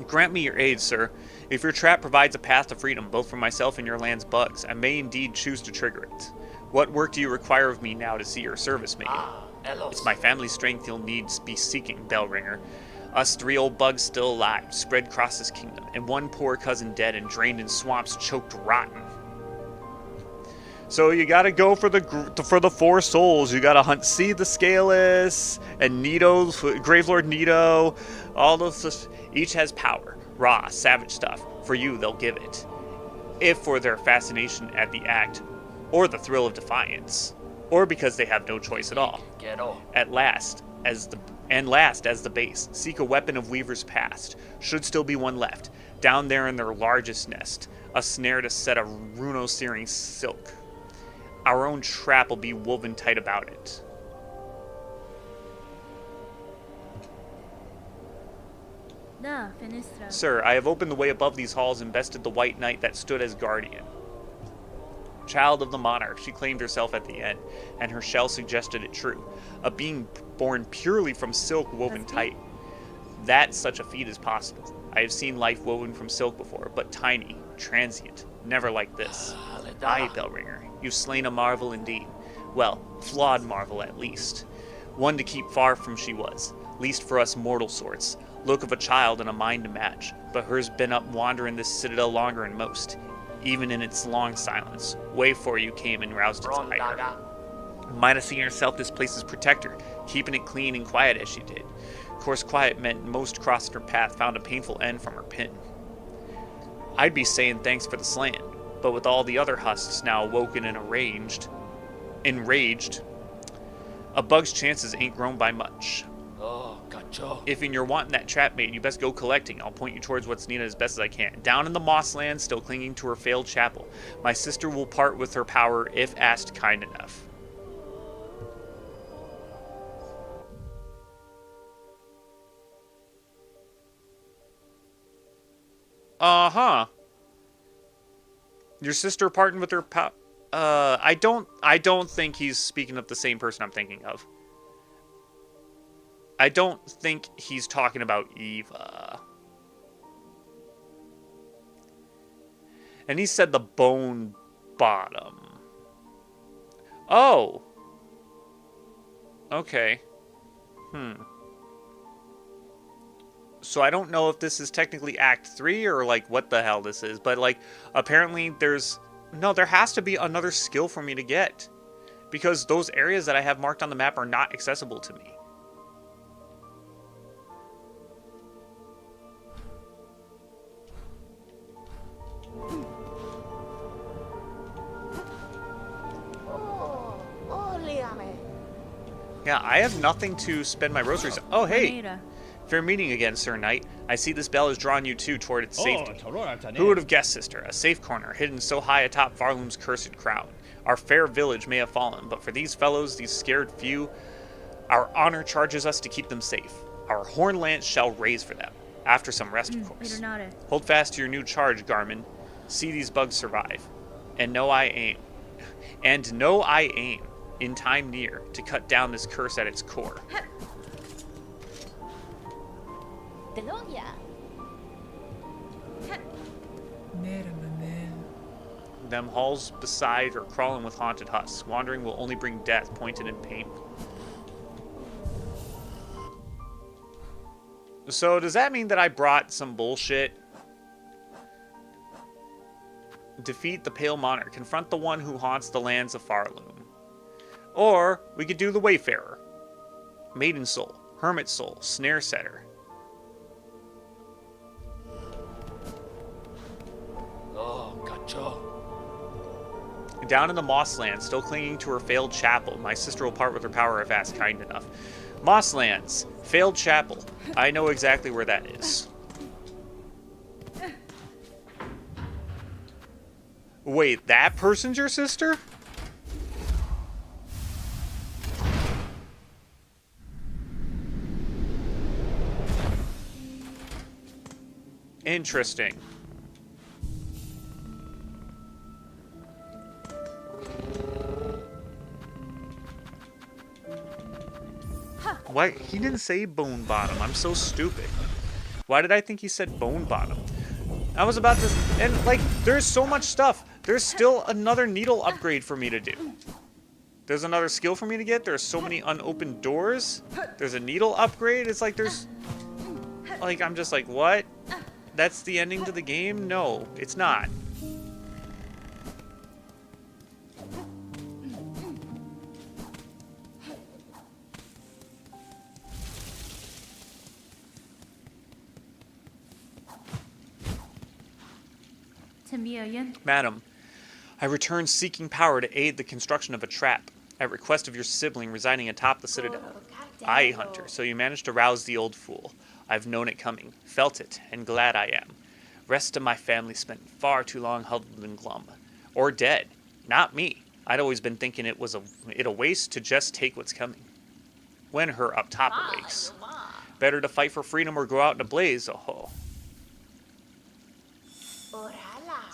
Grant me your aid, sir. If your trap provides a path to freedom, both for myself and your land's bugs, I may indeed choose to trigger it. What work do you require of me now to see your service made? It's my family's strength you'll need to be seeking, Bellringer. Us 3 old bugs still alive, spread across this kingdom, and one poor cousin dead and drained in swamps, choked rotten. So you gotta go for the 4 souls. You gotta hunt See the Scaleless and Nito, Gravelord Nito. All those, each has power, raw, savage stuff. For you, they'll give it. If for their fascination at the act, or the thrill of defiance, or because they have no choice at all. Last as the base, seek a weapon of Weaver's past. Should still be one left, down there in their largest nest, a snare to set a runo-searing silk. Our own trap will be woven tight about it. Sir, I have opened the way above these halls and bested the white knight that stood as guardian. Child of the monarch, she claimed herself at the end, and her shell suggested it true. A being born purely from silk woven tight. That such a feat is possible. I have seen life woven from silk before, but tiny, transient, never like this. Aye, Bellringer, you've slain a marvel indeed. Well, flawed marvel at least. One to keep far from she was, least for us mortal sorts. Look of a child and a mind to match, but hers been up wandering this citadel longer than most. Even in its long silence, way for you came and roused its ire. Might have seen herself this place's protector, keeping it clean and quiet as she did. Of course, quiet meant most crossed her path found a painful end from her pin. I'd be saying thanks for the slaying, but with all the other husks now awoken and enraged, a bug's chances ain't grown by much. Oh, cacho. If you're wanting that trap mate, you best go collecting. I'll point you towards what's needed as best as I can. Down in the mossland, still clinging to her failed chapel, my sister will part with her power if asked kind enough. Uh-huh. Your sister parting with her I don't think he's speaking of the same person I'm thinking of. I don't think he's talking about Eva. And he said the bone bottom. Oh. Okay. So I don't know if this is technically Act 3 or like what the hell this is, but like apparently there has to be another skill for me to get, because those areas that I have marked on the map are not accessible to me. Yeah, I have nothing to spend my rosaries on. Oh, hey. Fair meeting again, Sir Knight. I see this bell has drawn you too toward its safety. Who would have guessed, sister? A safe corner, hidden so high atop Farloom's cursed crown. Our fair village may have fallen, but for these fellows, these scared few, our honor charges us to keep them safe. Our horn lance shall raise for them, after some rest, of course. Hold fast to your new charge, Garmin. See these bugs survive. And know I aim, in time near, to cut down this curse at its core. Them halls beside are crawling with haunted husks. Wandering will only bring death, pointed and painful. So does that mean that I brought some bullshit? Defeat the Pale Monarch. Confront the one who haunts the lands of Farloom. Or we could do the Wayfarer. Maiden Soul. Hermit Soul. Snare Setter. Oh, cacho. Down in the Mosslands, still clinging to her failed chapel, my sister will part with her power if asked kind enough. Mosslands. Failed chapel. I know exactly where that is. Wait, that person's your sister? Interesting. Why? He didn't say bone bottom. I'm so stupid. Why did I think he said bone bottom? I was about to... And, like, there's so much stuff. There's still another needle upgrade for me to do. There's another skill for me to get. There's so many unopened doors. There's a needle upgrade. It's like there's... Like, I'm just like, what? That's the ending to the game? No, it's not. Madam, I return seeking power to aid the construction of a trap, at request of your sibling residing atop the citadel. Aye, Hunter, so you managed to rouse the old fool. I've known it coming, felt it, and glad I am. Rest of my family spent far too long huddled and glum. Or dead. Not me. I'd always been thinking it a waste to just take what's coming. When her up top awakes. Better to fight for freedom or go out in a blaze, oh ho.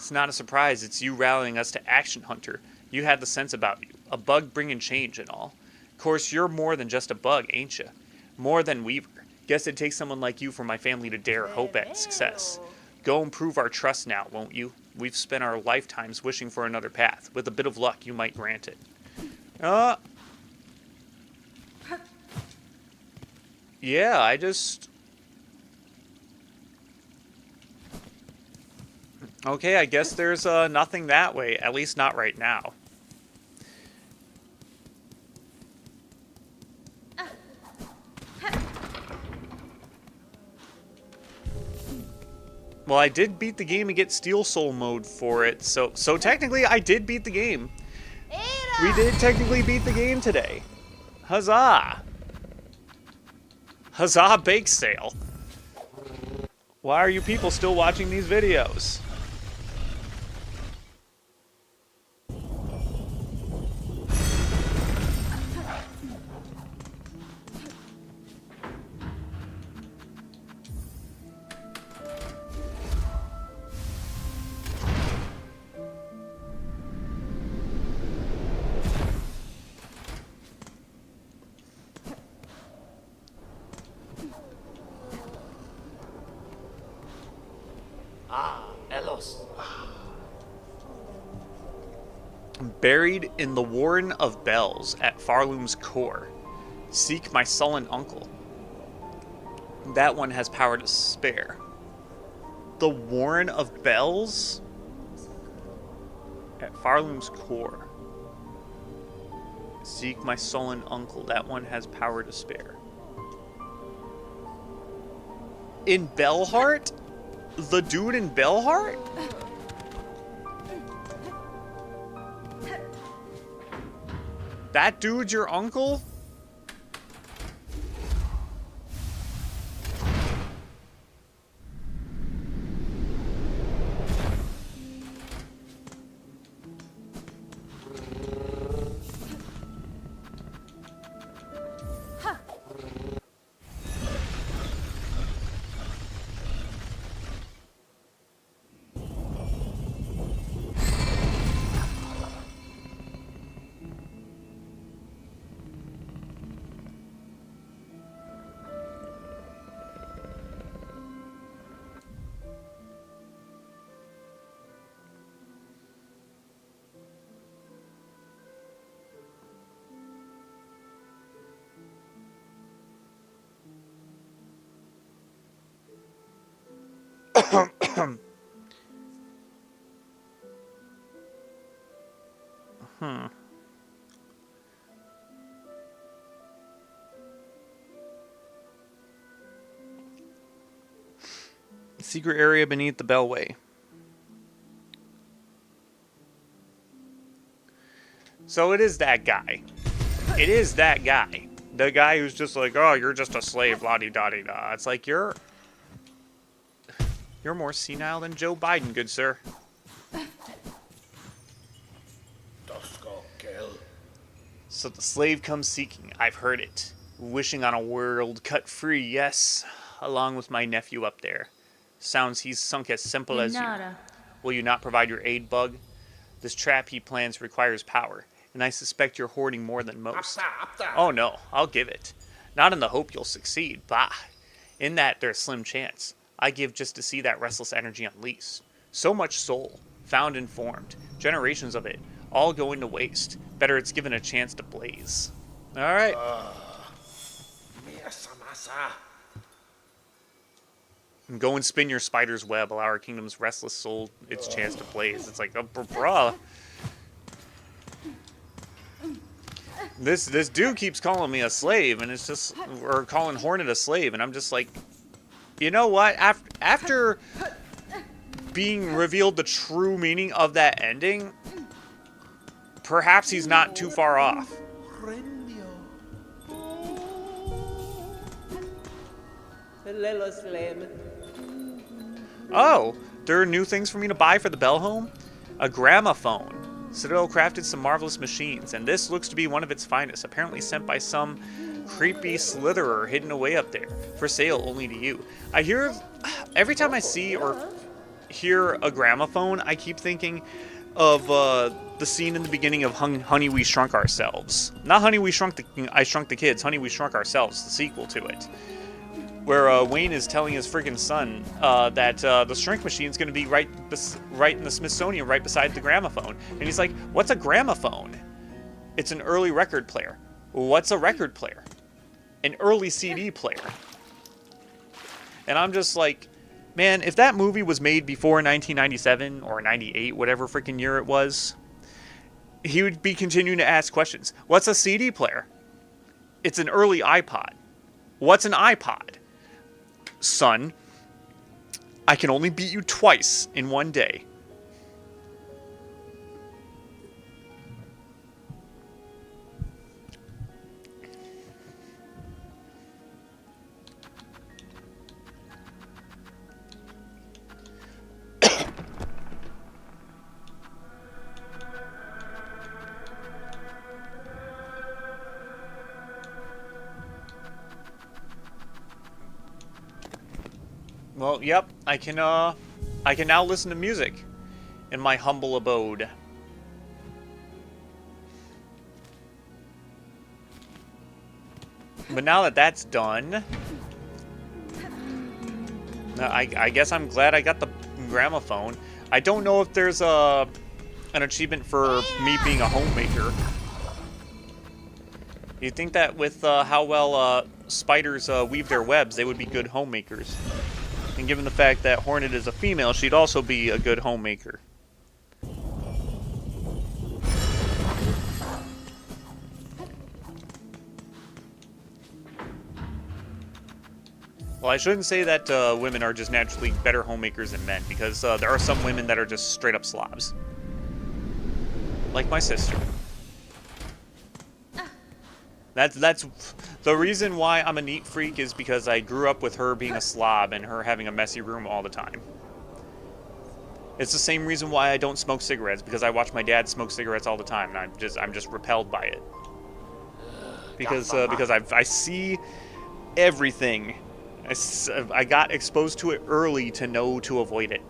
It's not a surprise. It's you rallying us to action, Hunter. You had the sense about you. A bug bringing change and all. Of course, you're more than just a bug, ain't you? More than Weaver. Guess it takes someone like you for my family to dare hope at success. Go and prove our trust now, won't you? We've spent our lifetimes wishing for another path. With a bit of luck, you might grant it. Yeah, I just... Okay, I guess there's nothing that way. At least not right now. Well, I did beat the game and get Steel Soul mode for it, so technically I did beat the game. We did technically beat the game today. Huzzah! Huzzah bake sale. Why are you people still watching these videos? Elos. Buried in the Warren of Bells at Farloom's core. Seek my sullen uncle. That one has power to spare. The Warren of Bells? At Farloom's core. Seek my sullen uncle. That one has power to spare. In Bellheart? The dude in Bellheart? That dude's your uncle? Secret area beneath the Bellway. So it is that guy. It is that guy. The guy who's just like, oh, you're just a slave, la-di-da-di-da. It's like, you're more senile than Joe Biden, good sir. So the slave comes seeking, I've heard it. Wishing on a world cut free, yes. Along with my nephew up there. Sounds he's sunk as simple as you. Will you not provide your aid, Bug? This trap he plans requires power, and I suspect you're hoarding more than most. Oh no, I'll give it. Not in the hope you'll succeed, bah. In that, there's slim chance. I give just to see that restless energy unleashed. So much soul, found and formed, generations of it, all going to waste. Better it's given a chance to blaze. Alright. Go and spin your spider's web, allow our kingdom's restless soul its chance to blaze. It's like, oh, bruh. This dude keeps calling me a slave, and it's just, or calling Hornet a slave, and I'm just like, you know what? After being revealed the true meaning of that ending, perhaps he's not too far off. Oh, there are new things for me to buy for the Bell home? A gramophone. Citadel crafted some marvelous machines, and this looks to be one of its finest, apparently sent by some creepy slitherer hidden away up there, for sale only to you. I hear, every time I see or hear a gramophone, I keep thinking of the scene in the beginning of Honey, We Shrunk Ourselves. Not Honey, I Shrunk the Kids. Honey, We Shrunk Ourselves, the sequel to it. Where Wayne is telling his friggin' son that the shrink machine's going to be right in the Smithsonian, right beside the gramophone. And he's like, what's a gramophone? It's an early record player. What's a record player? An early CD player. And I'm just like, man, if that movie was made before 1997 or 98, whatever freaking year it was, he would be continuing to ask questions. What's a CD player? It's an early iPod. What's an iPod? Son, I can only beat you twice in one day. Well, yep, I can now listen to music in my humble abode. But now that that's done, I guess I'm glad I got the gramophone. I don't know if there's an achievement for me being a homemaker. You'd think that with how well spiders weave their webs, they would be good homemakers. And given the fact that Hornet is a female, she'd also be a good homemaker. Well, I shouldn't say that women are just naturally better homemakers than men, because there are some women that are just straight up slobs. Like my sister. That's the reason why I'm a neat freak, is because I grew up with her being a slob and her having a messy room all the time. It's the same reason why I don't smoke cigarettes, because I watch my dad smoke cigarettes all the time, and I'm just repelled by it. Because I see everything. I got exposed to it early to know to avoid it.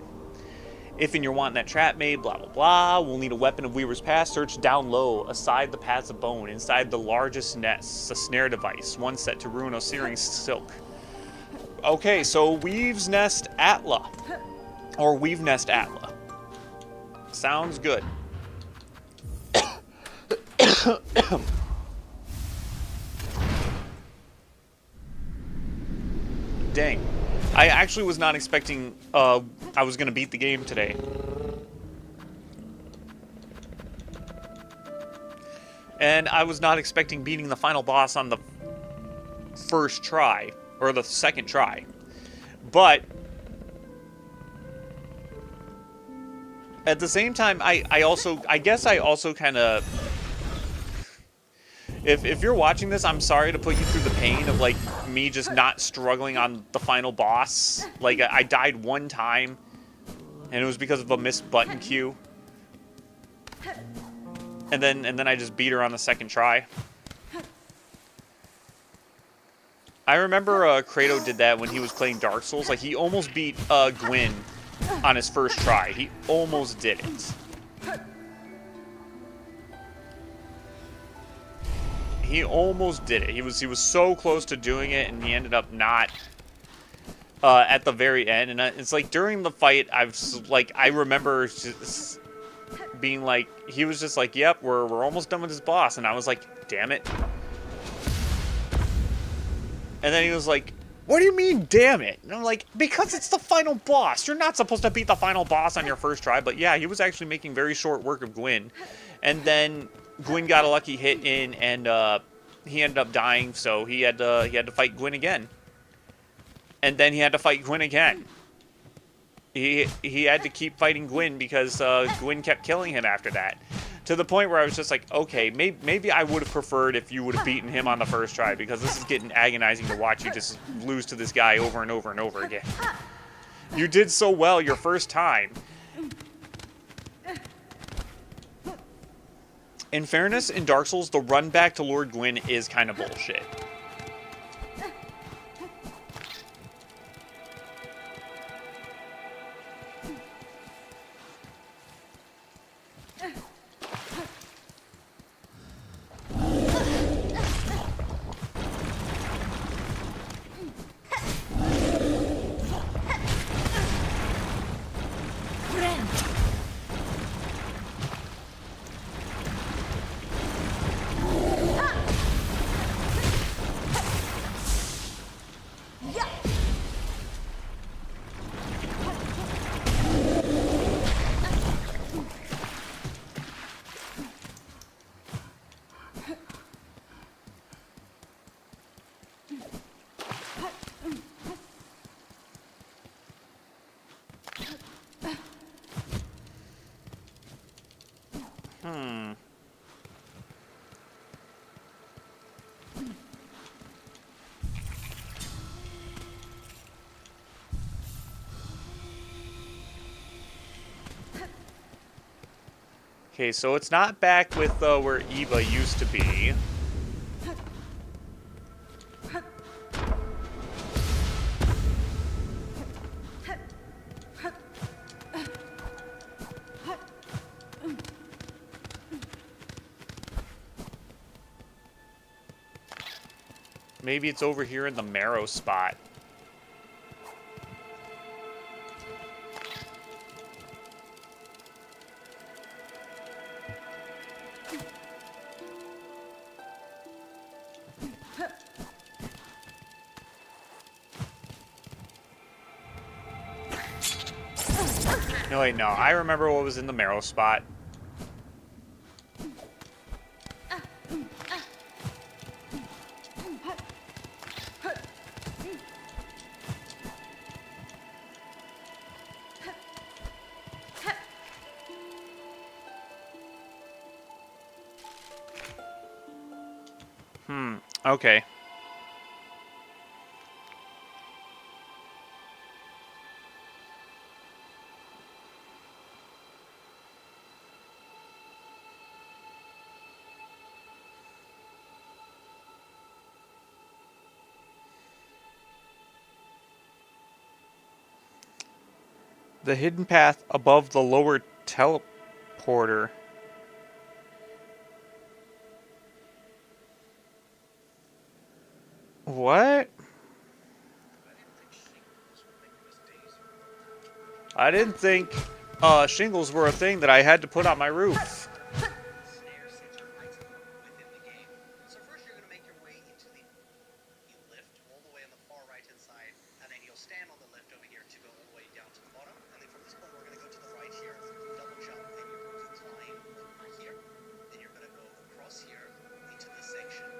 If and you're wanting that trap made, blah, blah, blah, we'll need a weapon of Weaver's Pass. Search down low, aside the paths of bone, inside the largest nests, a snare device, one set to ruin Osiris silk. Okay, so Weave's Nest Atla. Or Weave Nest Atla. Sounds good. Dang. I actually was not expecting I was going to beat the game today. And I was not expecting beating the final boss on the first try, or the second try. But at the same time, I guess I also kind of... If you're watching this, I'm sorry to put you through the pain of, like, me just not struggling on the final boss. Like, I died one time, and it was because of a missed button cue. And then I just beat her on the second try. I remember Kratos did that when he was playing Dark Souls. Like, he almost beat Gwyn on his first try. He almost did it. He almost did it. He was so close to doing it, and he ended up not at the very end. And it's like during the fight, I remember just being like, he was just like, "Yep, we're almost done with this boss," and I was like, "Damn it!" And then he was like, "What do you mean, damn it?" And I'm like, "Because it's the final boss. You're not supposed to beat the final boss on your first try." But yeah, he was actually making very short work of Gwyn, and then Gwyn got a lucky hit in, and he ended up dying, so he had to fight Gwyn again. And then he had to fight Gwyn again. He had to keep fighting Gwyn because Gwyn kept killing him after that. To the point where I was just like, okay, maybe I would have preferred if you would have beaten him on the first try, because this is getting agonizing to watch you just lose to this guy over and over and over again. You did so well your first time. In fairness, in Dark Souls, the run back to Lord Gwyn is kind of bullshit. Okay, so it's not back with where Eva used to be. Maybe it's over here in the marrow spot. No, wait, no. I remember what was in the marrow spot. Okay. The hidden path above the lower teleporter. What? I didn't think shingles were a thing that I had to put on my roof. Snare center item within the game. So first you're going to make your way into the lift all the way on the far right hand side, and then you'll stand on the lift over here to go all the way down to the bottom. And then from this point we're going to go to the right here, double jump, and you're going to climb over here. Then you're going to go across here into this section,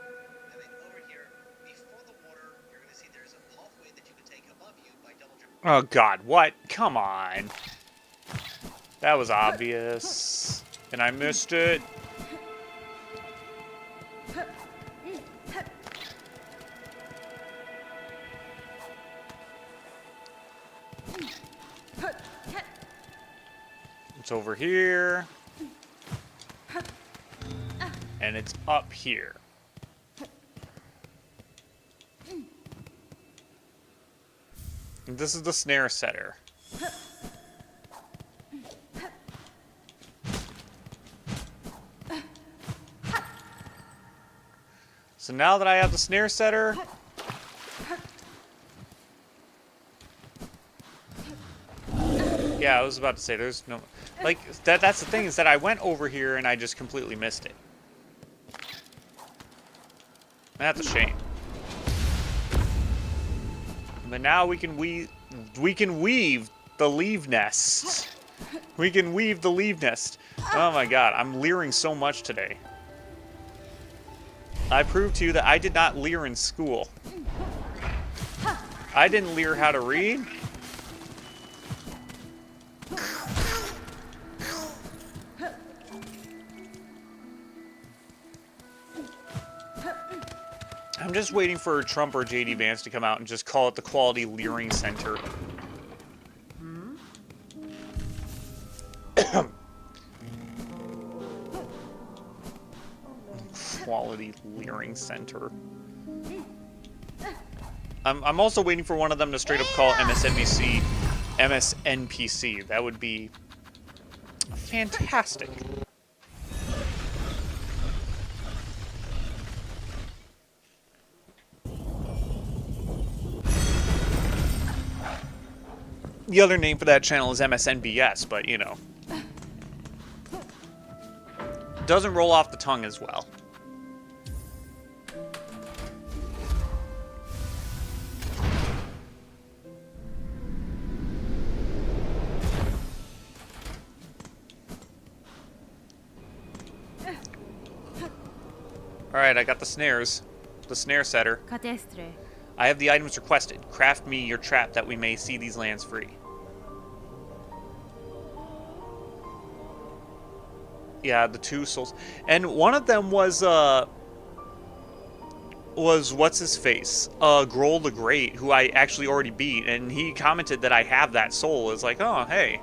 and then over here before the water you're going to see there's a pathway that you can take above you by double jumping. Oh god, what? Come on. That was obvious. And I missed it. It's over here. And it's up here. And this is the snare setter. So now that I have the snare setter, yeah, I was about to say there's no, like, that's the thing, is that I went over here and I just completely missed it. That's a shame. But now we can weave the leave nest. We can weave the leave nest. Oh my god, I'm leering so much today. I proved to you that I did not leer in school. I didn't leer how to read. I'm just waiting for Trump or JD Vance to come out and just call it the Quality Leering Center. Quality Leering Center. I'm also waiting for one of them to straight up call MSNPC. That would be fantastic. The other name for that channel is MSNBS, but you know. Doesn't roll off the tongue as well. Alright, I got the snares. The snare setter. Cadestre. I have the items requested. Craft me your trap that we may see these lands free. Yeah, the 2 souls. And one of them was what's his face? Grohl the Great, who I actually already beat, and he commented that I have that soul. It's like, oh, hey.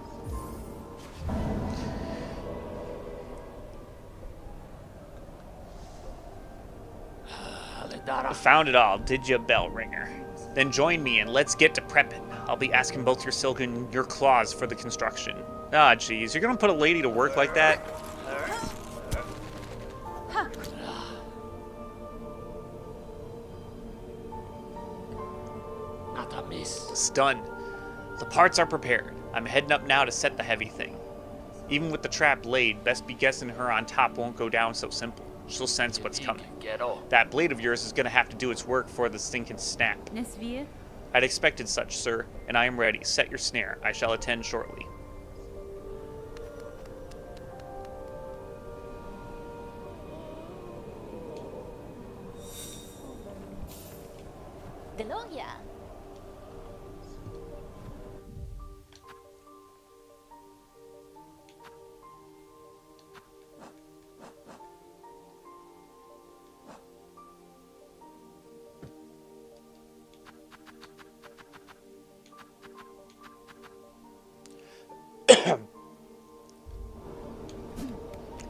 Dara. Found it all, did ya, bell ringer? Then join me and let's get to prepping. I'll be asking both your silk and your claws for the construction. Ah, jeez, you're gonna put a lady to work like that? Not a miss. Stunned. The parts are prepared. I'm heading up now to set the heavy thing. Even with the trap laid, best be guessing her on top won't go down so simple. She'll sense what's coming. Ghetto. That blade of yours is gonna have to do its work before this thing can snap. Nesvir? I'd expected such, sir, and I am ready. Set your snare. I shall attend shortly. Deloria.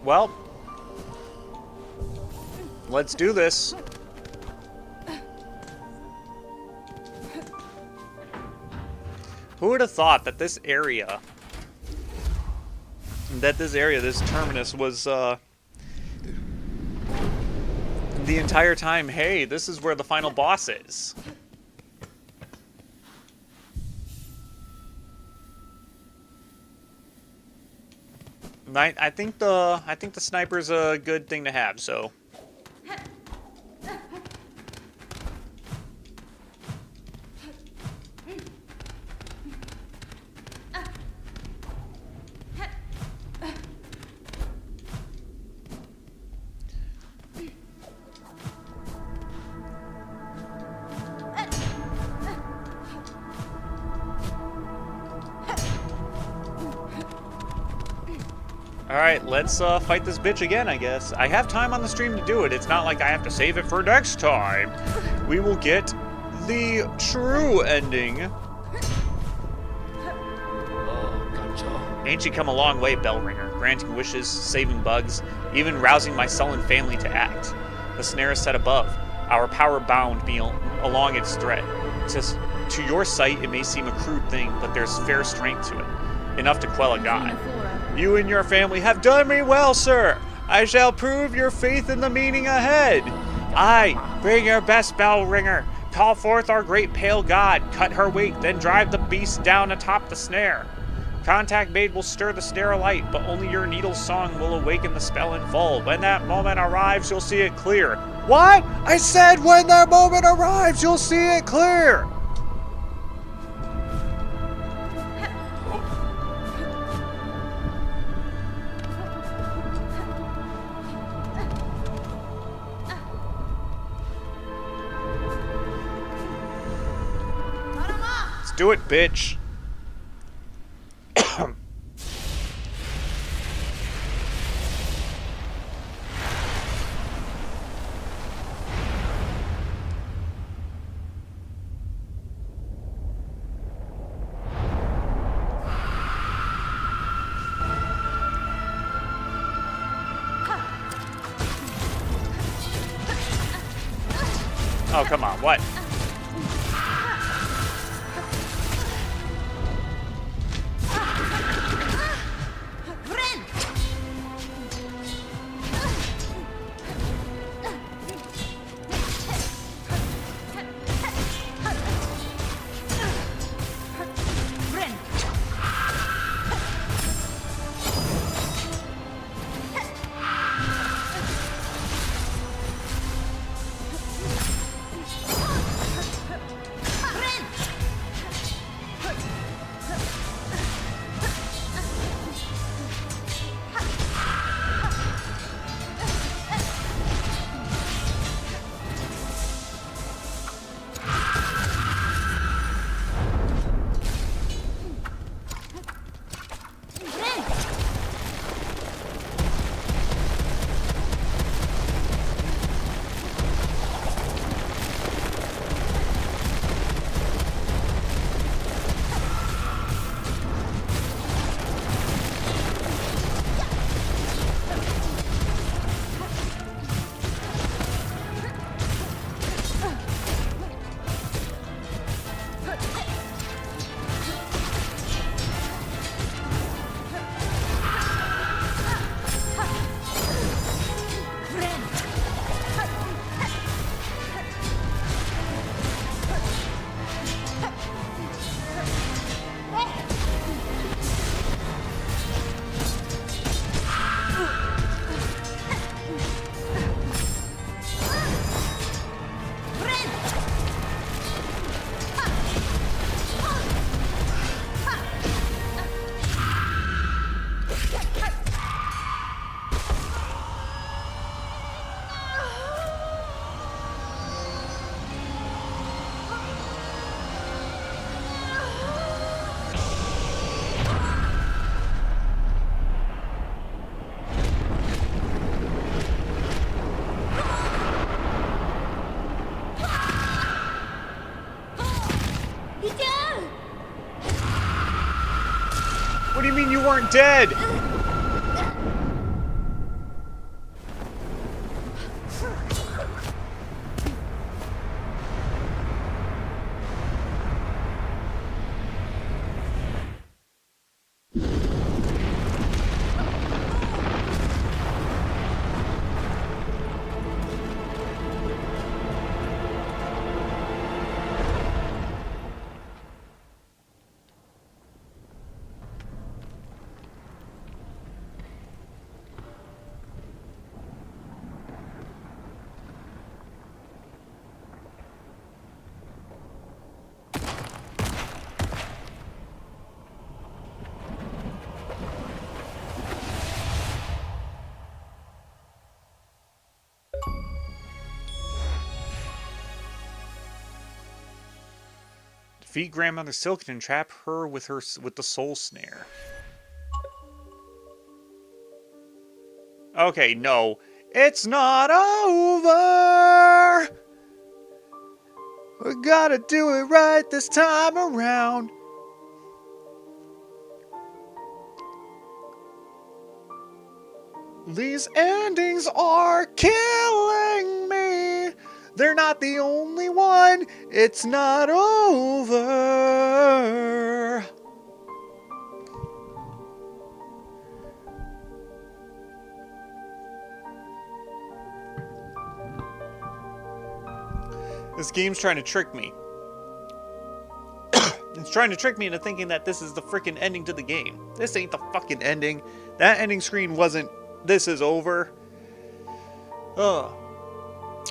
Well, let's do this. Who would have thought that this this terminus was, the entire time, hey, this is where the final boss is. I think the sniper's a good thing to have, so. Alright, let's fight this bitch again, I guess. I have time on the stream to do it. It's not like I have to save it for next time. We will get the true ending. Oh, gotcha. Ain't you come a long way, Bellringer, granting wishes, saving bugs, even rousing my sullen family to act. The snare is set above, our power bound me along its thread. To your sight, it may seem a crude thing, but there's fair strength to it, enough to quell a god. You and your family have done me well, sir. I shall prove your faith in the meaning ahead. Aye, bring your best, bell ringer. Call forth our great pale god. Cut her weight, then drive the beast down atop the snare. Contact made will stir the snare alight, but only your needle's song will awaken the spell in full. When that moment arrives, you'll see it clear. What? I said when that moment arrives, you'll see it clear. Do it, bitch. Oh, come on, what? weren't dead! Defeat Grandmother Silksong and trap her with the soul snare. Okay, no. It's not over! We gotta do it right this time around. These endings are killing me. They're not the only one. It's not over. This game's trying to trick me. It's trying to trick me into thinking that this is the freaking ending to the game. This ain't the fucking ending. That ending screen wasn't, this is over. Ugh.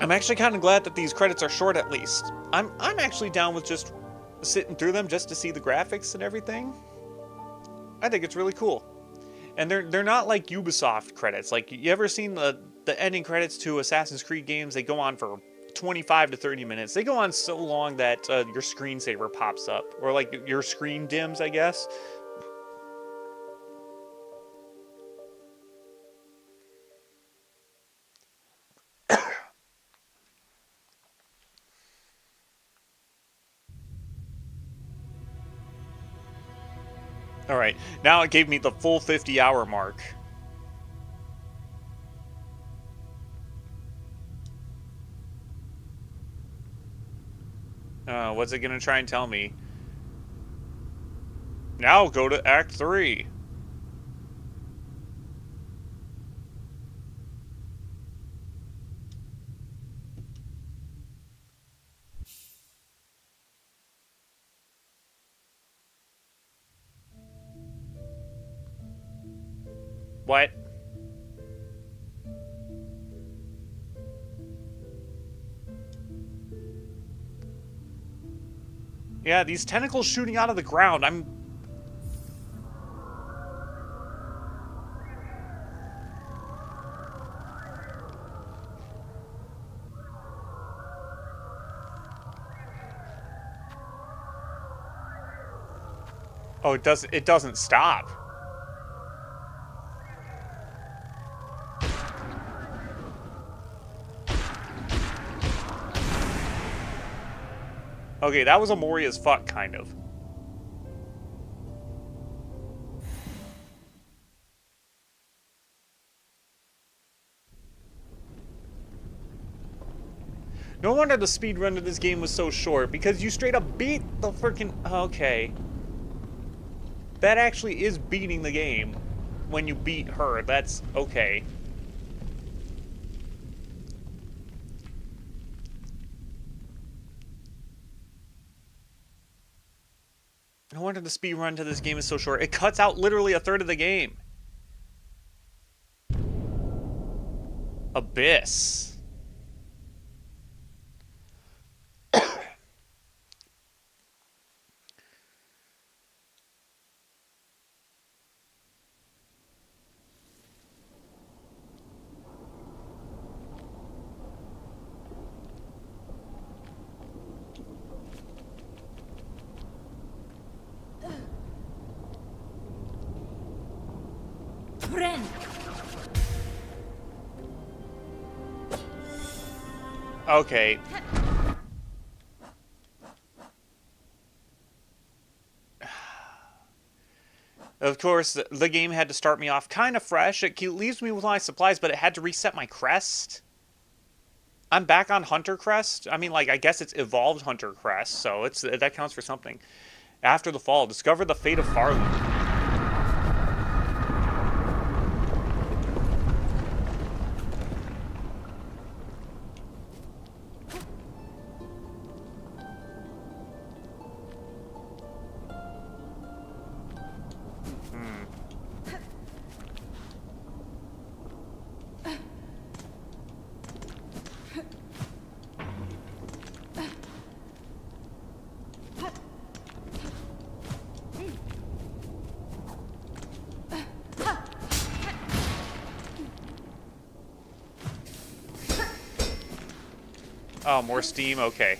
I'm actually kind of glad that these credits are short at least. I'm actually down with just sitting through them just to see the graphics and everything. I think it's really cool. And they're not like Ubisoft credits. Like, you ever seen the ending credits to Assassin's Creed games? They go on for 25 to 30 minutes. They go on so long that your screensaver pops up. Or like your screen dims, I guess. Alright, now it gave me the full 50-hour mark. What's it gonna try and tell me? Now go to Act 3. What? Yeah, these tentacles shooting out of the ground. Oh, it doesn't stop. Okay, that was a Mori as fuck, kind of. No wonder the speed run to this game was so short, because you straight up beat the freaking... Okay. That actually is beating the game when you beat her. That's okay. No wonder the speed run to this game is so short. It cuts out literally a third of the game. Abyss. Friend. Okay. Of course, the game had to start me off kind of fresh. It leaves me with my supplies, but it had to reset my crest. I'm back on Hunter Crest. I mean, like, I guess it's evolved Hunter Crest, so that counts for something. After the fall, discover the fate of Farland. Oh, more steam? Okay.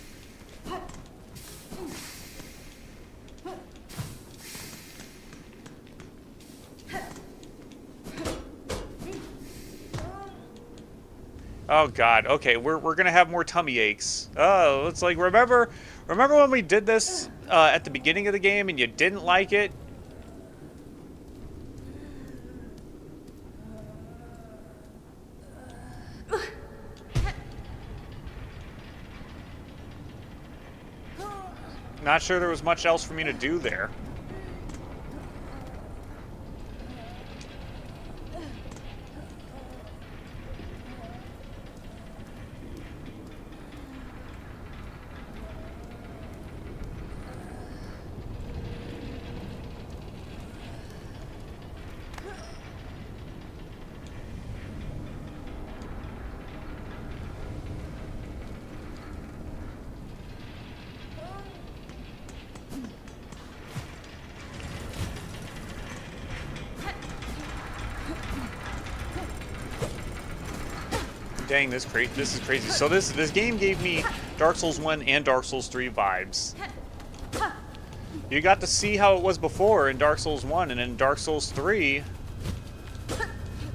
Oh god. Okay, we're gonna have more tummy aches. Oh, it's like remember when we did this at the beginning of the game and you didn't like it? Not sure there was much else for me to do there. Dang, this is crazy. So this game gave me Dark Souls 1 and Dark Souls 3 vibes. You got to see how it was before in Dark Souls 1, and in Dark Souls 3,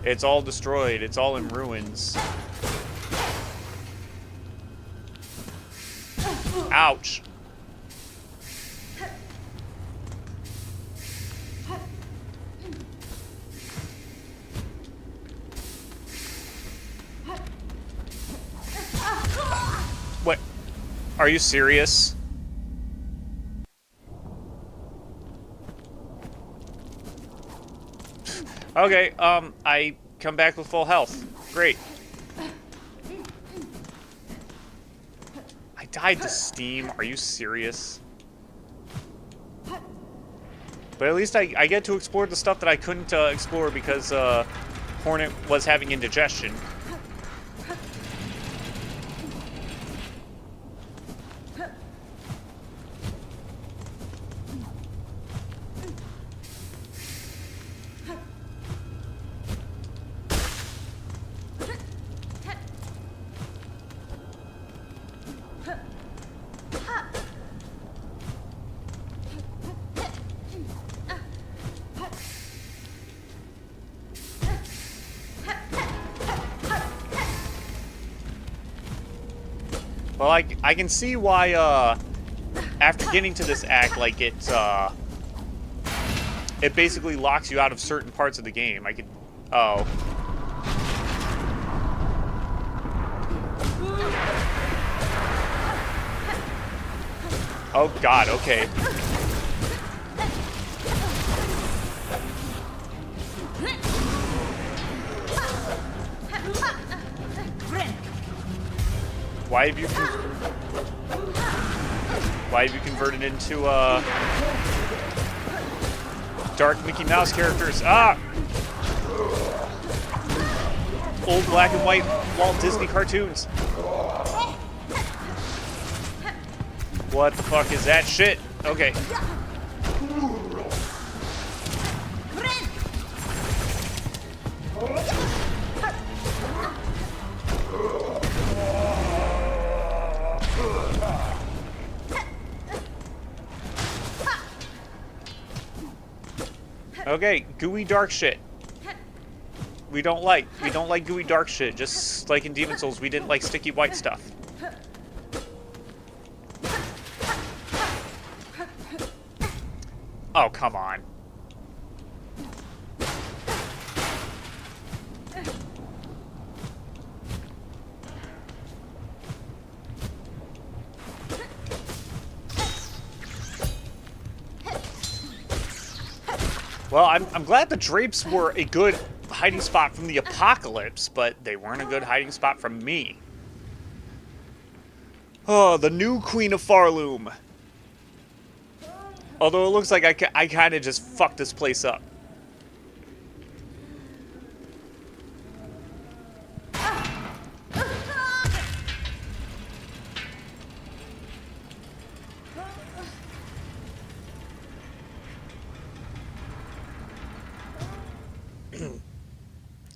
it's all destroyed. It's all in ruins. Ouch. What? Are you serious? Okay, I come back with full health. Great. I died to Steam. Are you serious? But at least I get to explore the stuff that I couldn't explore because Hornet was having indigestion. Well, I can see why, after getting to this act, like, it basically locks you out of certain parts of the game. I could... Oh. Oh, God, okay. Why have you converted into dark Mickey Mouse characters? Ah! Old black and white Walt Disney cartoons. What the fuck is that shit? Okay. Okay, gooey dark shit. We don't like gooey dark shit, just like in Demon Souls we didn't like sticky white stuff. Oh, come on. Well, I'm glad the drapes were a good hiding spot from the apocalypse, but they weren't a good hiding spot from me. Oh, the new Queen of Farloom. Although it looks like I kind of just fucked this place up.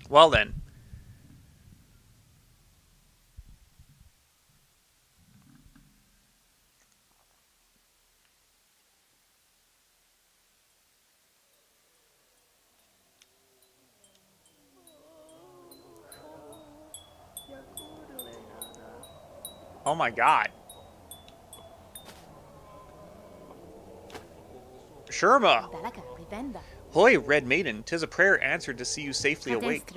Well then. Oh my god. Sherma! Hoy, Red Maiden, 'tis a prayer answered to see you safely awake.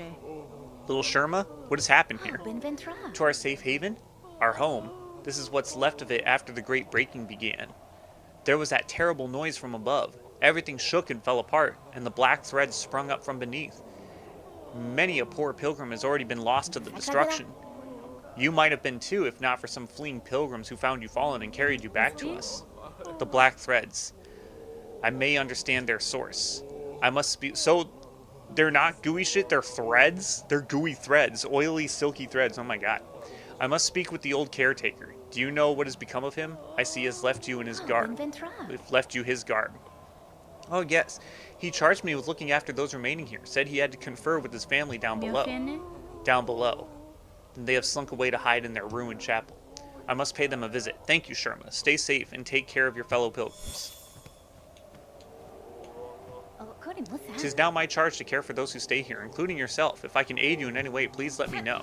Little Sherma, what has happened here? To our safe haven? Our home. This is what's left of it after the great breaking began. There was that terrible noise from above. Everything shook and fell apart, and the black threads sprung up from beneath. Many a poor pilgrim has already been lost to the destruction. You might have been too, if not for some fleeing pilgrims who found you fallen and carried you back to us. The black threads. I may understand their source. I must be... So, they're not gooey shit, they're threads? They're gooey threads. Oily, silky threads. Oh my god. I must speak with the old caretaker. Do you know what has become of him? I see he has left you in his garb. Left you his garb. Oh yes. He charged me with looking after those remaining here. Said he had to confer with his family down below. Down below. And they have slunk away to hide in their ruined chapel. I must pay them a visit. Thank you, Sherma. Stay safe and take care of your fellow pilgrims. 'Tis now my charge to care for those who stay here, including yourself. If I can aid you in any way, please let me know.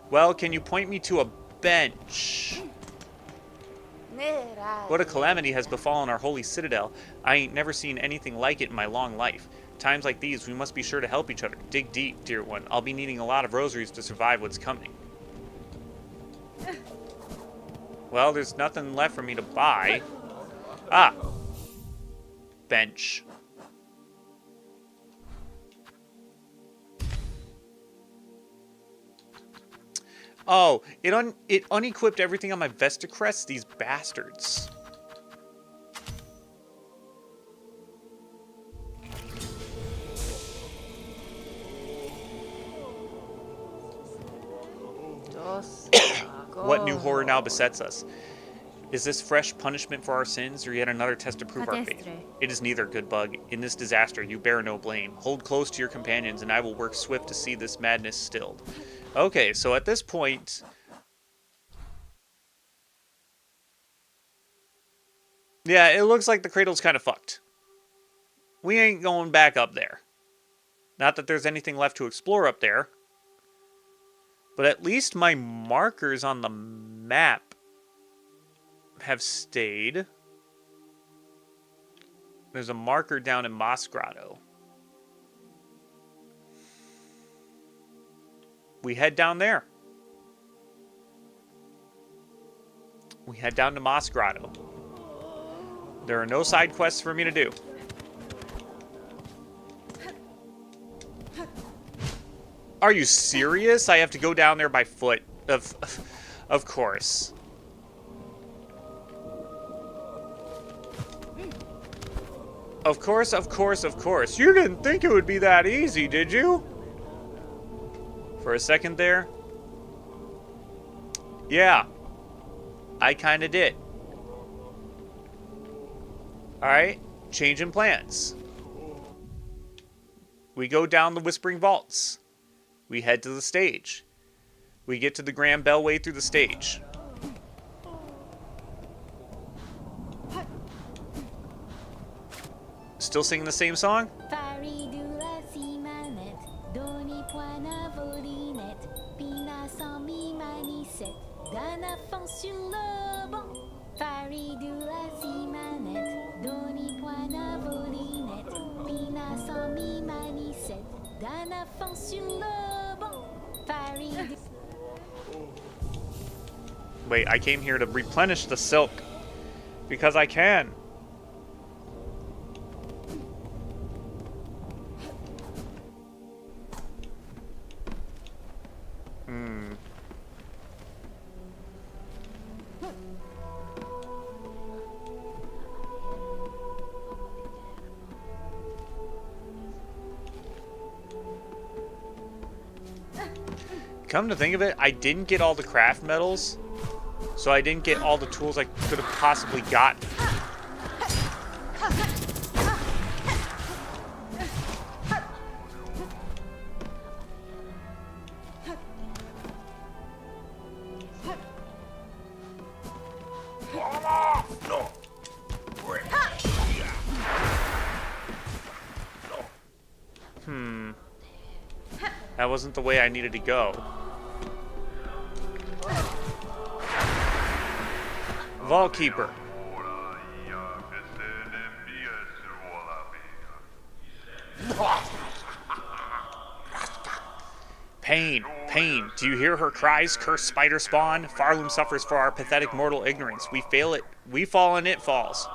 Well, can you point me to a bench? What a calamity has befallen our holy citadel. I ain't never seen anything like it in my long life. Times like these, we must be sure to help each other. Dig deep, dear one. I'll be needing a lot of rosaries to survive what's coming. Well, there's nothing left for me to buy. Ah. Bench. Oh, it unequipped everything on my Vesta crest, these bastards. What new horror now besets us? Is this fresh punishment for our sins, or yet another test to prove our faith? It is neither, good bug. In this disaster, you bear no blame. Hold close to your companions, and I will work swift to see this madness stilled. Okay, so at this point... Yeah, it looks like the cradle's kind of fucked. We ain't going back up there. Not that there's anything left to explore up there. But at least my markers on the map have stayed. There's a marker down in Moss Grotto. We head down there. We head down to Moss Grotto. There are no side quests for me to do. Are you serious? I have to go down there by foot. Of course. Of course, of course, of course. You didn't think it would be that easy, did you? For a second there. Yeah. I kind of did. Alright. Change in plans. We go down the Whispering Vaults. We head to the stage. We get to the Grand Bellway through the stage. Still singing the same song? Wait, I came here to replenish the silk. Because I can. Come to think of it, I didn't get all the craft medals, so I didn't get all the tools I could have possibly gotten. That wasn't the way I needed to go. Vault Keeper. Pain, pain. Do you hear her cries, cursed spider spawn? Farloom suffers for our pathetic mortal ignorance. We fall and it falls.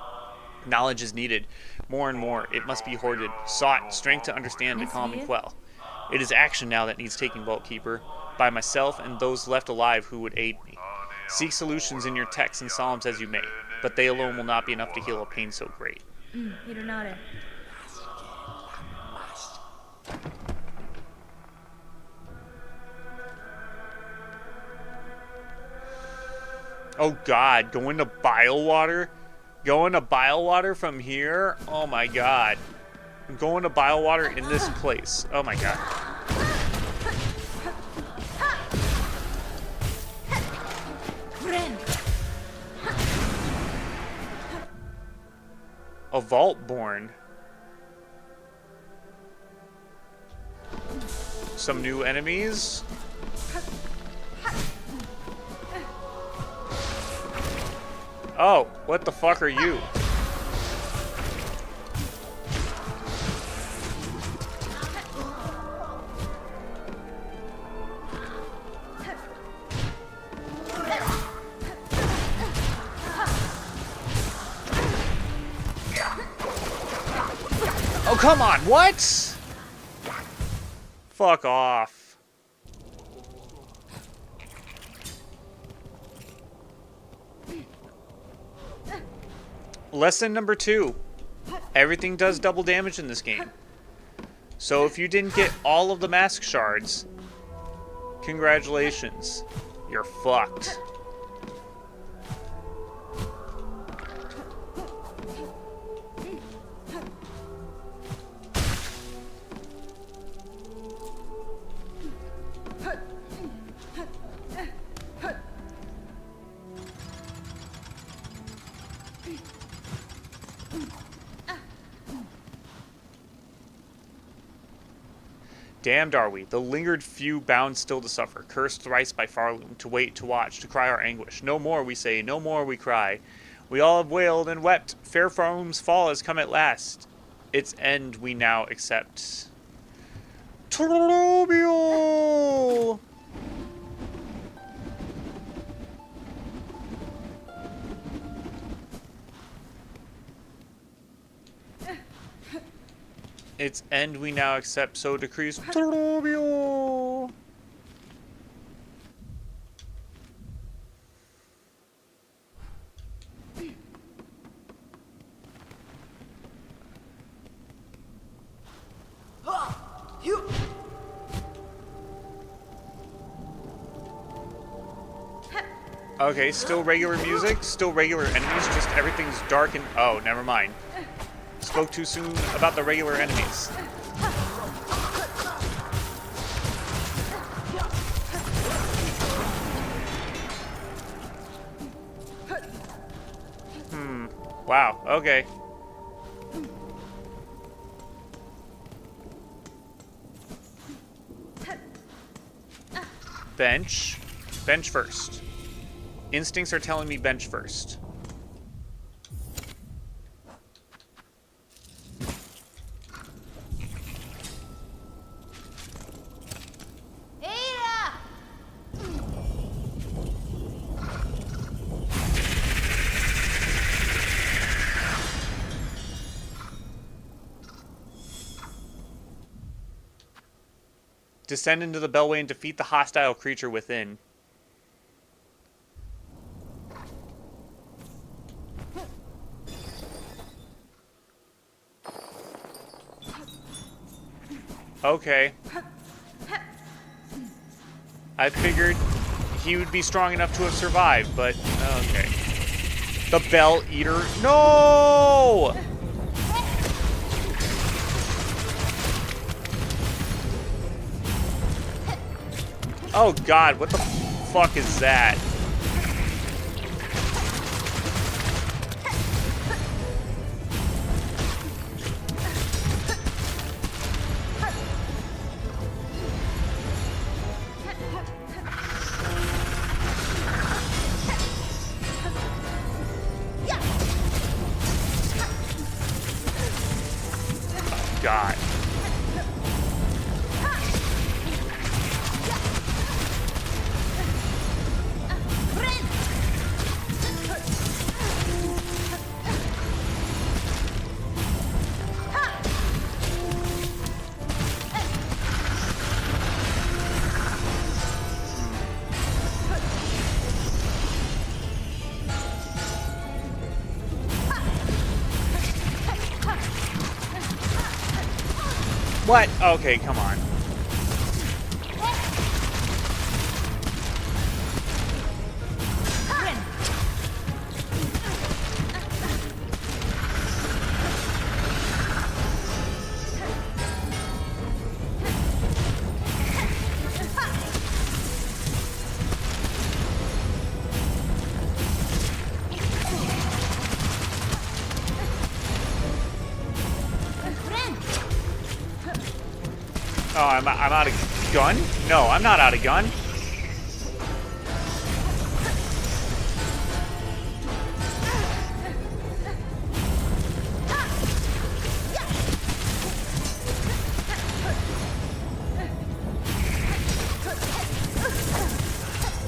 Knowledge is needed. More and more. It must be hoarded, sought, strength to understand, to calm and quell. It is action now that needs taking, Vault Keeper, by myself and those left alive who would aid me. Seek solutions in your texts and psalms as you may, but they alone will not be enough to heal a pain so great. Hironara. Oh god, going to bile water? Going to bile water from here? Oh my god. I'm going to bile water in this place. Oh my god. A vault born. Some new enemies. Oh, what the fuck are you? Oh, come on, what? Fuck off. Lesson number 2. Everything does double damage in this game. So if you didn't get all of the mask shards, congratulations. You're fucked. Damned are we, the lingered few bound still to suffer, cursed thrice by Farloom, to wait, to watch, to cry our anguish. No more, we say, no more we cry. We all have wailed and wept. Fair Farloom's fall has come at last. Its end we now accept. Trobio! Its end we now accept, so decrees. Trobio! Okay, still regular music, still regular enemies, just everything's dark and... Oh, never mind. Spoke too soon about the regular enemies. Wow, okay. Bench. Bench first. Instincts are telling me bench first. Descend into the bellway and defeat the hostile creature within. Okay. I figured he would be strong enough to have survived, but okay. The Bell Eater. No! Oh god, what the fuck is that? God. What? Okay, come on. Oh, I'm out of gun? No, I'm not out of gun.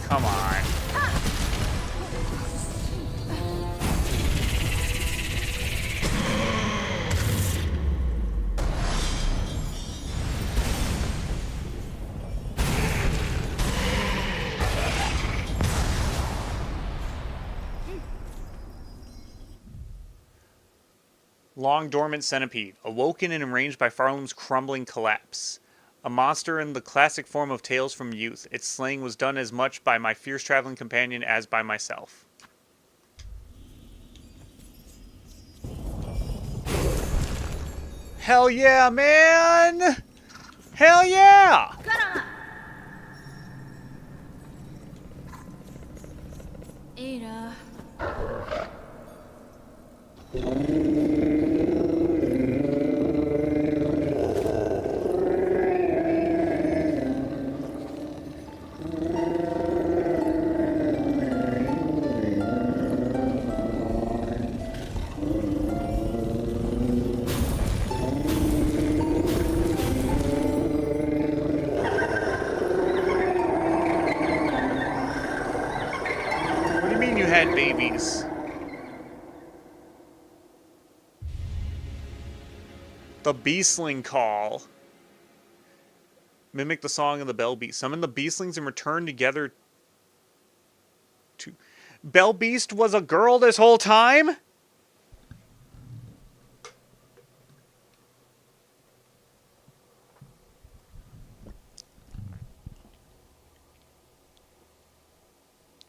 Come on. Long dormant centipede, awoken and enraged by Farlam's crumbling collapse. A monster in the classic form of Tales from Youth. Its slaying was done as much by my fierce traveling companion as by myself. Hell yeah, man! Hell yeah! Ada. What do you mean you had babies? The Beastling Call. Mimic the song of the Bell Beast. Summon the Beastlings and return together to... Bell Beast was a girl this whole time?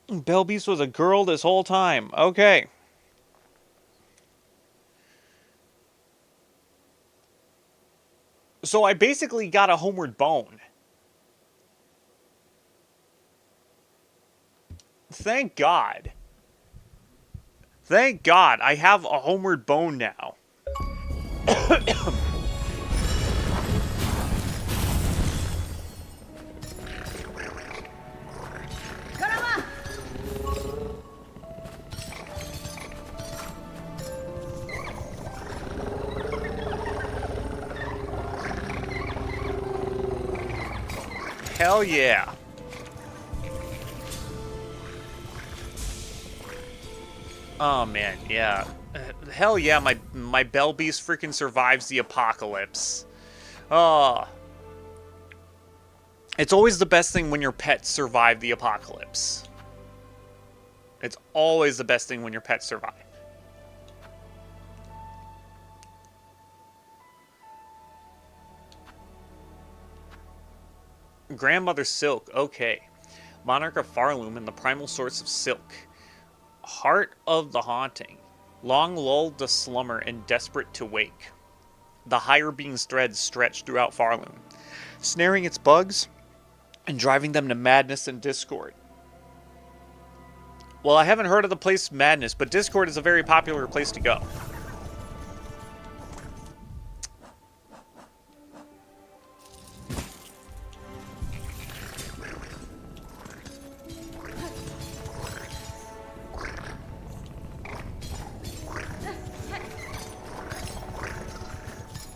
Bell Beast was a girl this whole time. Okay. So I basically got a homeward bone. Thank God. Thank God I have a homeward bone now. Hell yeah. Oh man, yeah. Hell yeah, my Bell Beast freaking survives the apocalypse. Oh. It's always the best thing when your pets survive the apocalypse. It's always the best thing when your pets survive. Grandmother Silk, okay. Monarch of Farloom and the primal source of silk. Heart of the haunting. Long lulled to slumber and desperate to wake. The higher being's threads stretch throughout Farloom, snaring its bugs and driving them to madness and discord. Well, I haven't heard of the place Madness, but Discord is a very popular place to go.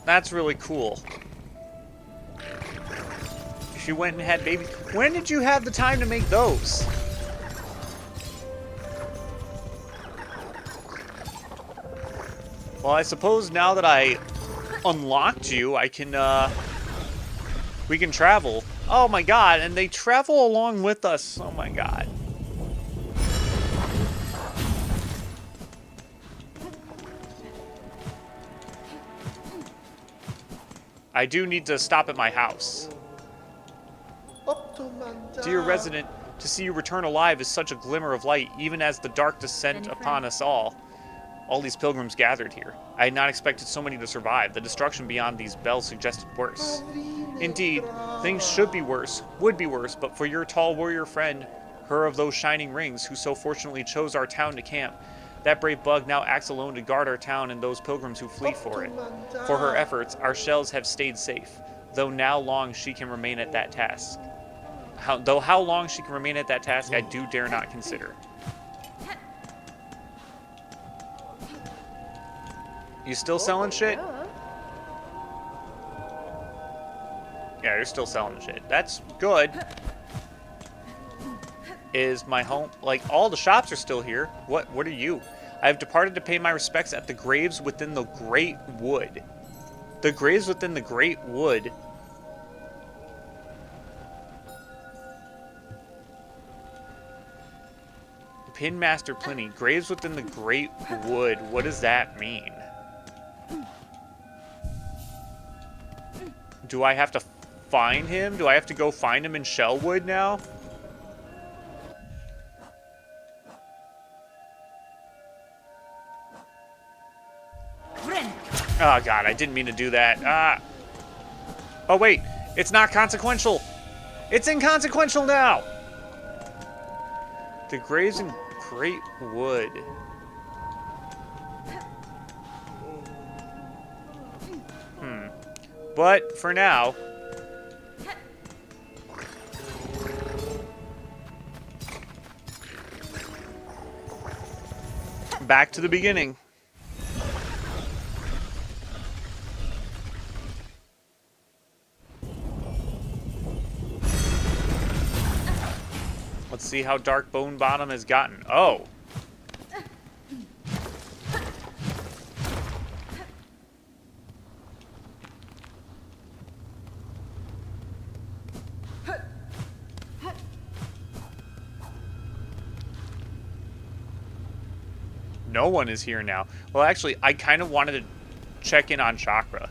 That's really cool. She went and had babies. When did you have the time to make those? Well, I suppose now that I unlocked you, I can, we can travel. Oh my god, and they travel along with us. Oh my god. I do need to stop at my house. Dear resident, to see you return alive is such a glimmer of light, even as the dark descent upon us all. All these pilgrims gathered here. I had not expected so many to survive. The destruction beyond these bells suggested worse. Indeed, things should be worse, would be worse, but for your tall warrior friend, her of those shining rings, who so fortunately chose our town to camp. That brave bug now acts alone to guard our town and those pilgrims who flee for it. For her efforts, our shells have stayed safe, though how long she can remain at that task. How long she can remain at that task, I do dare not consider. You still selling shit? Yeah, you're still selling shit. That's good. Is my home... Like, all the shops are still here. What are you? I have departed to pay my respects at the graves within the Great Wood. The graves within the Great Wood. Pinmaster Pliny. Graves within the Great Wood. What does that mean? Do I have to find him? Do I have to go find him in Shellwood now? Oh god, I didn't mean to do that. Oh wait, it's not consequential. It's inconsequential now. The graves in Great Wood. But for now, back to the beginning. Let's see how dark Bone Bottom has gotten. Oh. No one is here now. Well, actually, I kind of wanted to check in on Chakra.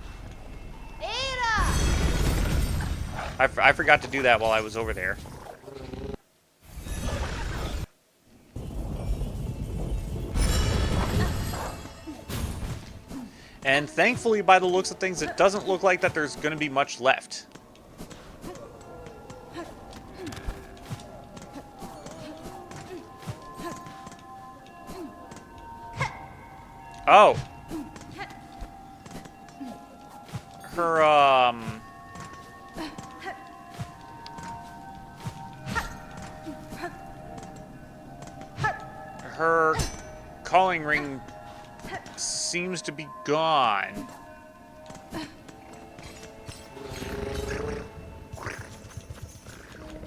I forgot to do that while I was over there. And thankfully, by the looks of things, it doesn't look like that there's going to be much left. Oh. Her calling ring seems to be gone.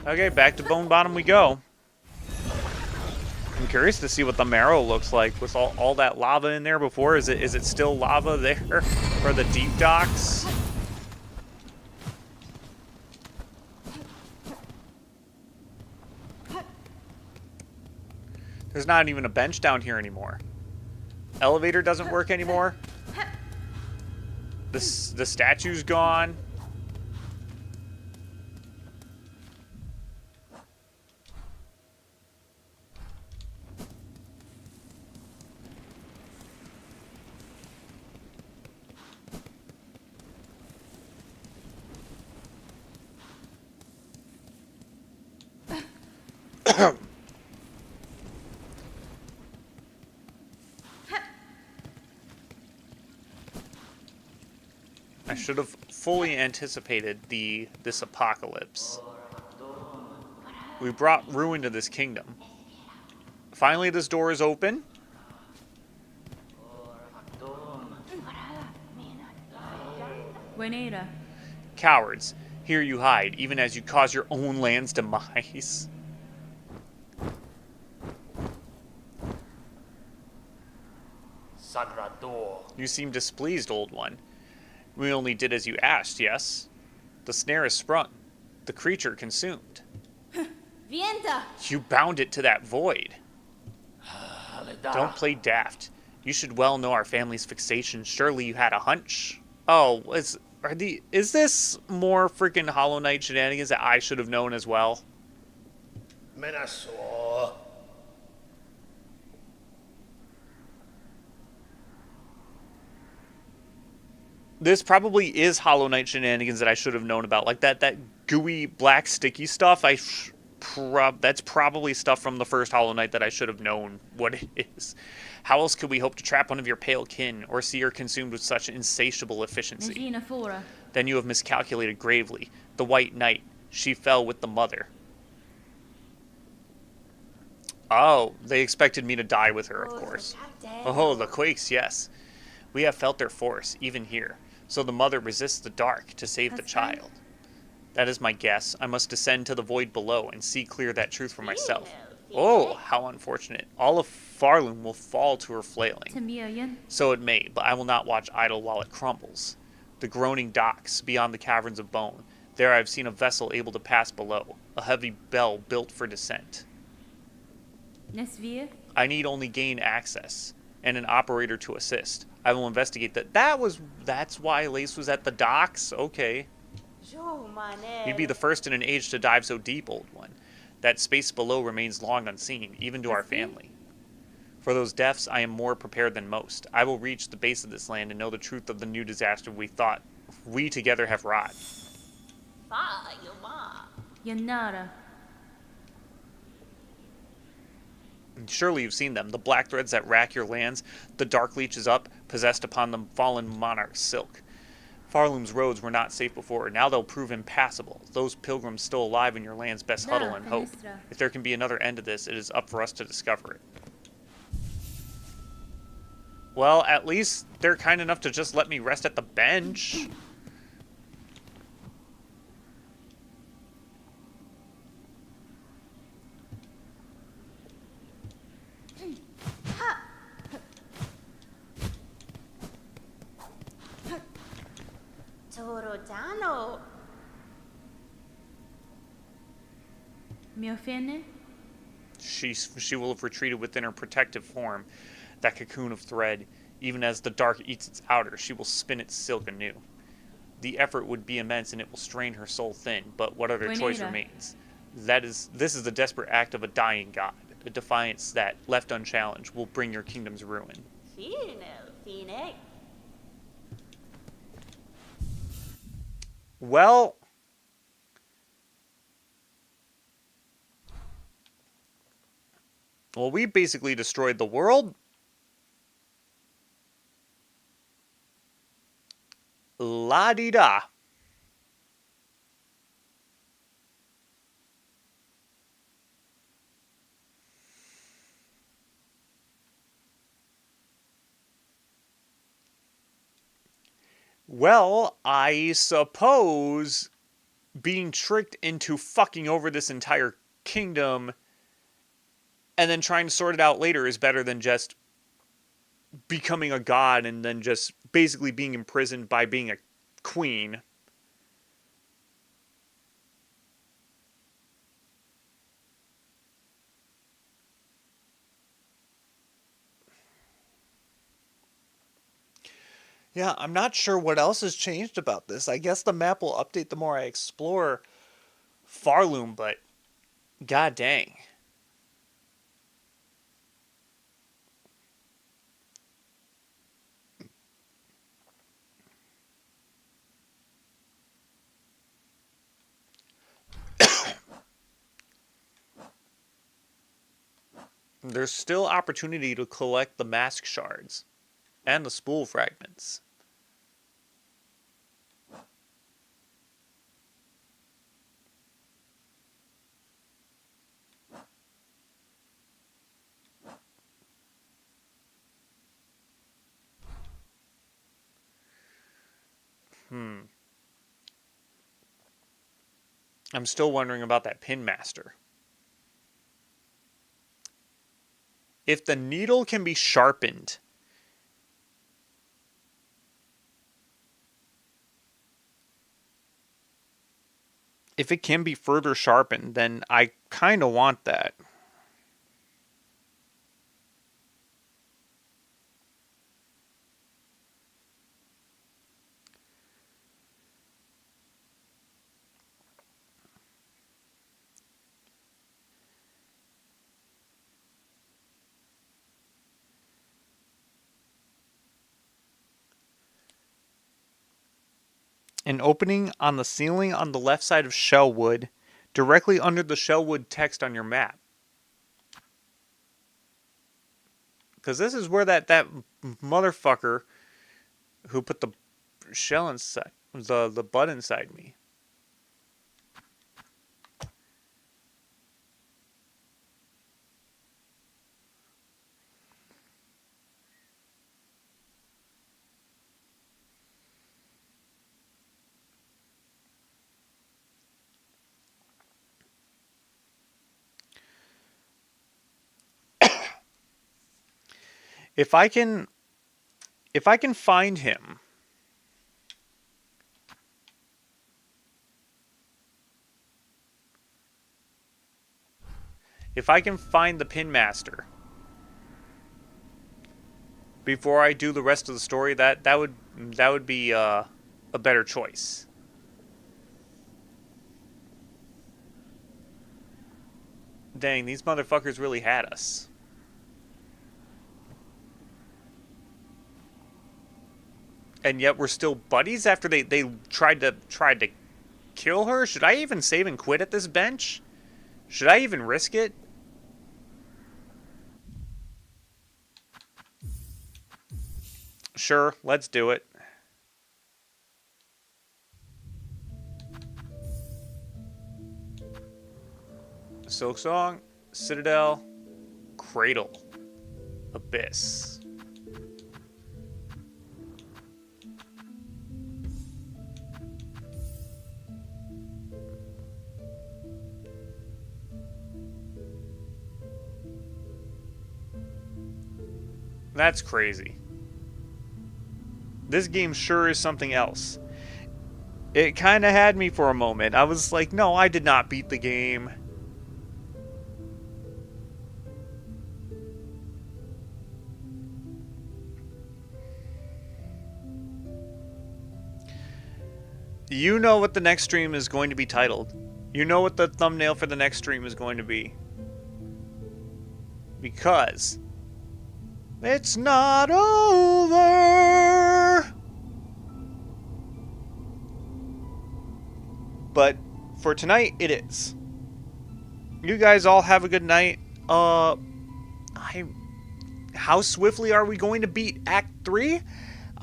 Okay, back to Bone Bottom we go. I'm curious to see what the marrow looks like with all that lava in there before. Is it still lava there for the deep docks? There's not even a bench down here anymore. Elevator doesn't work anymore. The statue's gone. I should have fully anticipated this apocalypse. We brought ruin to this kingdom. Finally, this door is open. Buenera. Cowards, here you hide, even as you cause your own land's demise. Sagrador. You seem displeased, old one. We only did as you asked, yes? The snare is sprung. The creature consumed. Vienta. You bound it to that void. Don't play daft. You should well know our family's fixation. Surely you had a hunch. Oh, is this more freaking Hollow Knight shenanigans that I should have known as well? Menasor. This probably is Hollow Knight shenanigans that I should have known about, like that gooey black sticky stuff. That's probably stuff from the first Hollow Knight that I should have known what it is. How else could we hope to trap one of your pale kin, or see her consumed with such insatiable efficiency? Negina Fora. Then you have miscalculated gravely. The White Knight, she fell with the mother. Oh, they expected me to die with her, of course. Oh, the quakes, yes. We have felt their force, even here. So the mother resists the dark to save the child. That is my guess. I must descend to the void below and see clear that truth for myself. Oh, how unfortunate. All of Farloom will fall to her flailing. Tamiyan. So it may, but I will not watch idle while it crumbles. The groaning docks, beyond the caverns of bone. There I have seen a vessel able to pass below. A heavy bell built for descent. Nesvir. I need only gain access, and an operator to assist. I will investigate that. That's why Lace was at the docks? Okay. You'd be the first in an age to dive so deep, old one. That space below remains long unseen, even to our family. For those deaths, I am more prepared than most. I will reach the base of this land and know the truth of the new disaster we thought we together have wrought. Yanara. Surely you've seen them, the black threads that rack your lands, the dark leeches up, possessed upon the fallen monarch's silk. Farloom's roads were not safe before, now they'll prove impassable. Those pilgrims still alive in your land's best huddle and hope. If there can be another end to this, it is up for us to discover it. Well, at least they're kind enough to just let me rest at the bench. Torotano. Miofene. She will have retreated within her protective form, that cocoon of thread. Even as the dark eats its outer, she will spin its silk anew. The effort would be immense, and it will strain her soul thin, but what other choice remains? This is the desperate act of a dying god, a defiance that, left unchallenged, will bring your kingdom's ruin. Well, we basically destroyed the world. La-di-da. Well, I suppose being tricked into fucking over this entire kingdom and then trying to sort it out later is better than just becoming a god and then just basically being imprisoned by being a queen. Yeah, I'm not sure what else has changed about this. I guess the map will update the more I explore Farloom, but god dang. There's still opportunity to collect the mask shards and the spool fragments. I'm still wondering about that pin master. If the needle can be sharpened, if it can be further sharpened, then I kind of want that. An opening on the ceiling on the left side of Shellwood, directly under the Shellwood text on your map. Because this is where that motherfucker who put the shell inside, the butt inside me. If I can find him, if I can find the pin master before I do the rest of the story, that would be a better choice. Dang, these motherfuckers really had us. And yet we're still buddies after they tried to kill her? Should I even save and quit at this bench? Should I even risk it? Sure, let's do it. Silksong, Citadel, Cradle, Abyss. That's crazy. This game sure is something else. It kind of had me for a moment. I was like, no, I did not beat the game. You know what the next stream is going to be titled. You know what the thumbnail for the next stream is going to be. Because it's not over. But for tonight, it is. You guys all have a good night. How swiftly are we going to beat Act 3?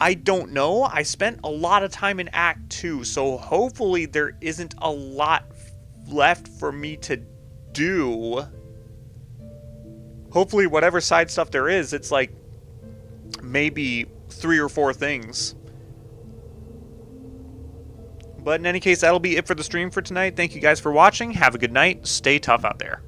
I don't know. I spent a lot of time in Act 2, so hopefully there isn't a lot left for me to do. Hopefully whatever side stuff there is, it's like maybe 3 or 4 things. But in any case, that'll be it for the stream for tonight. Thank you guys for watching. Have a good night. Stay tough out there.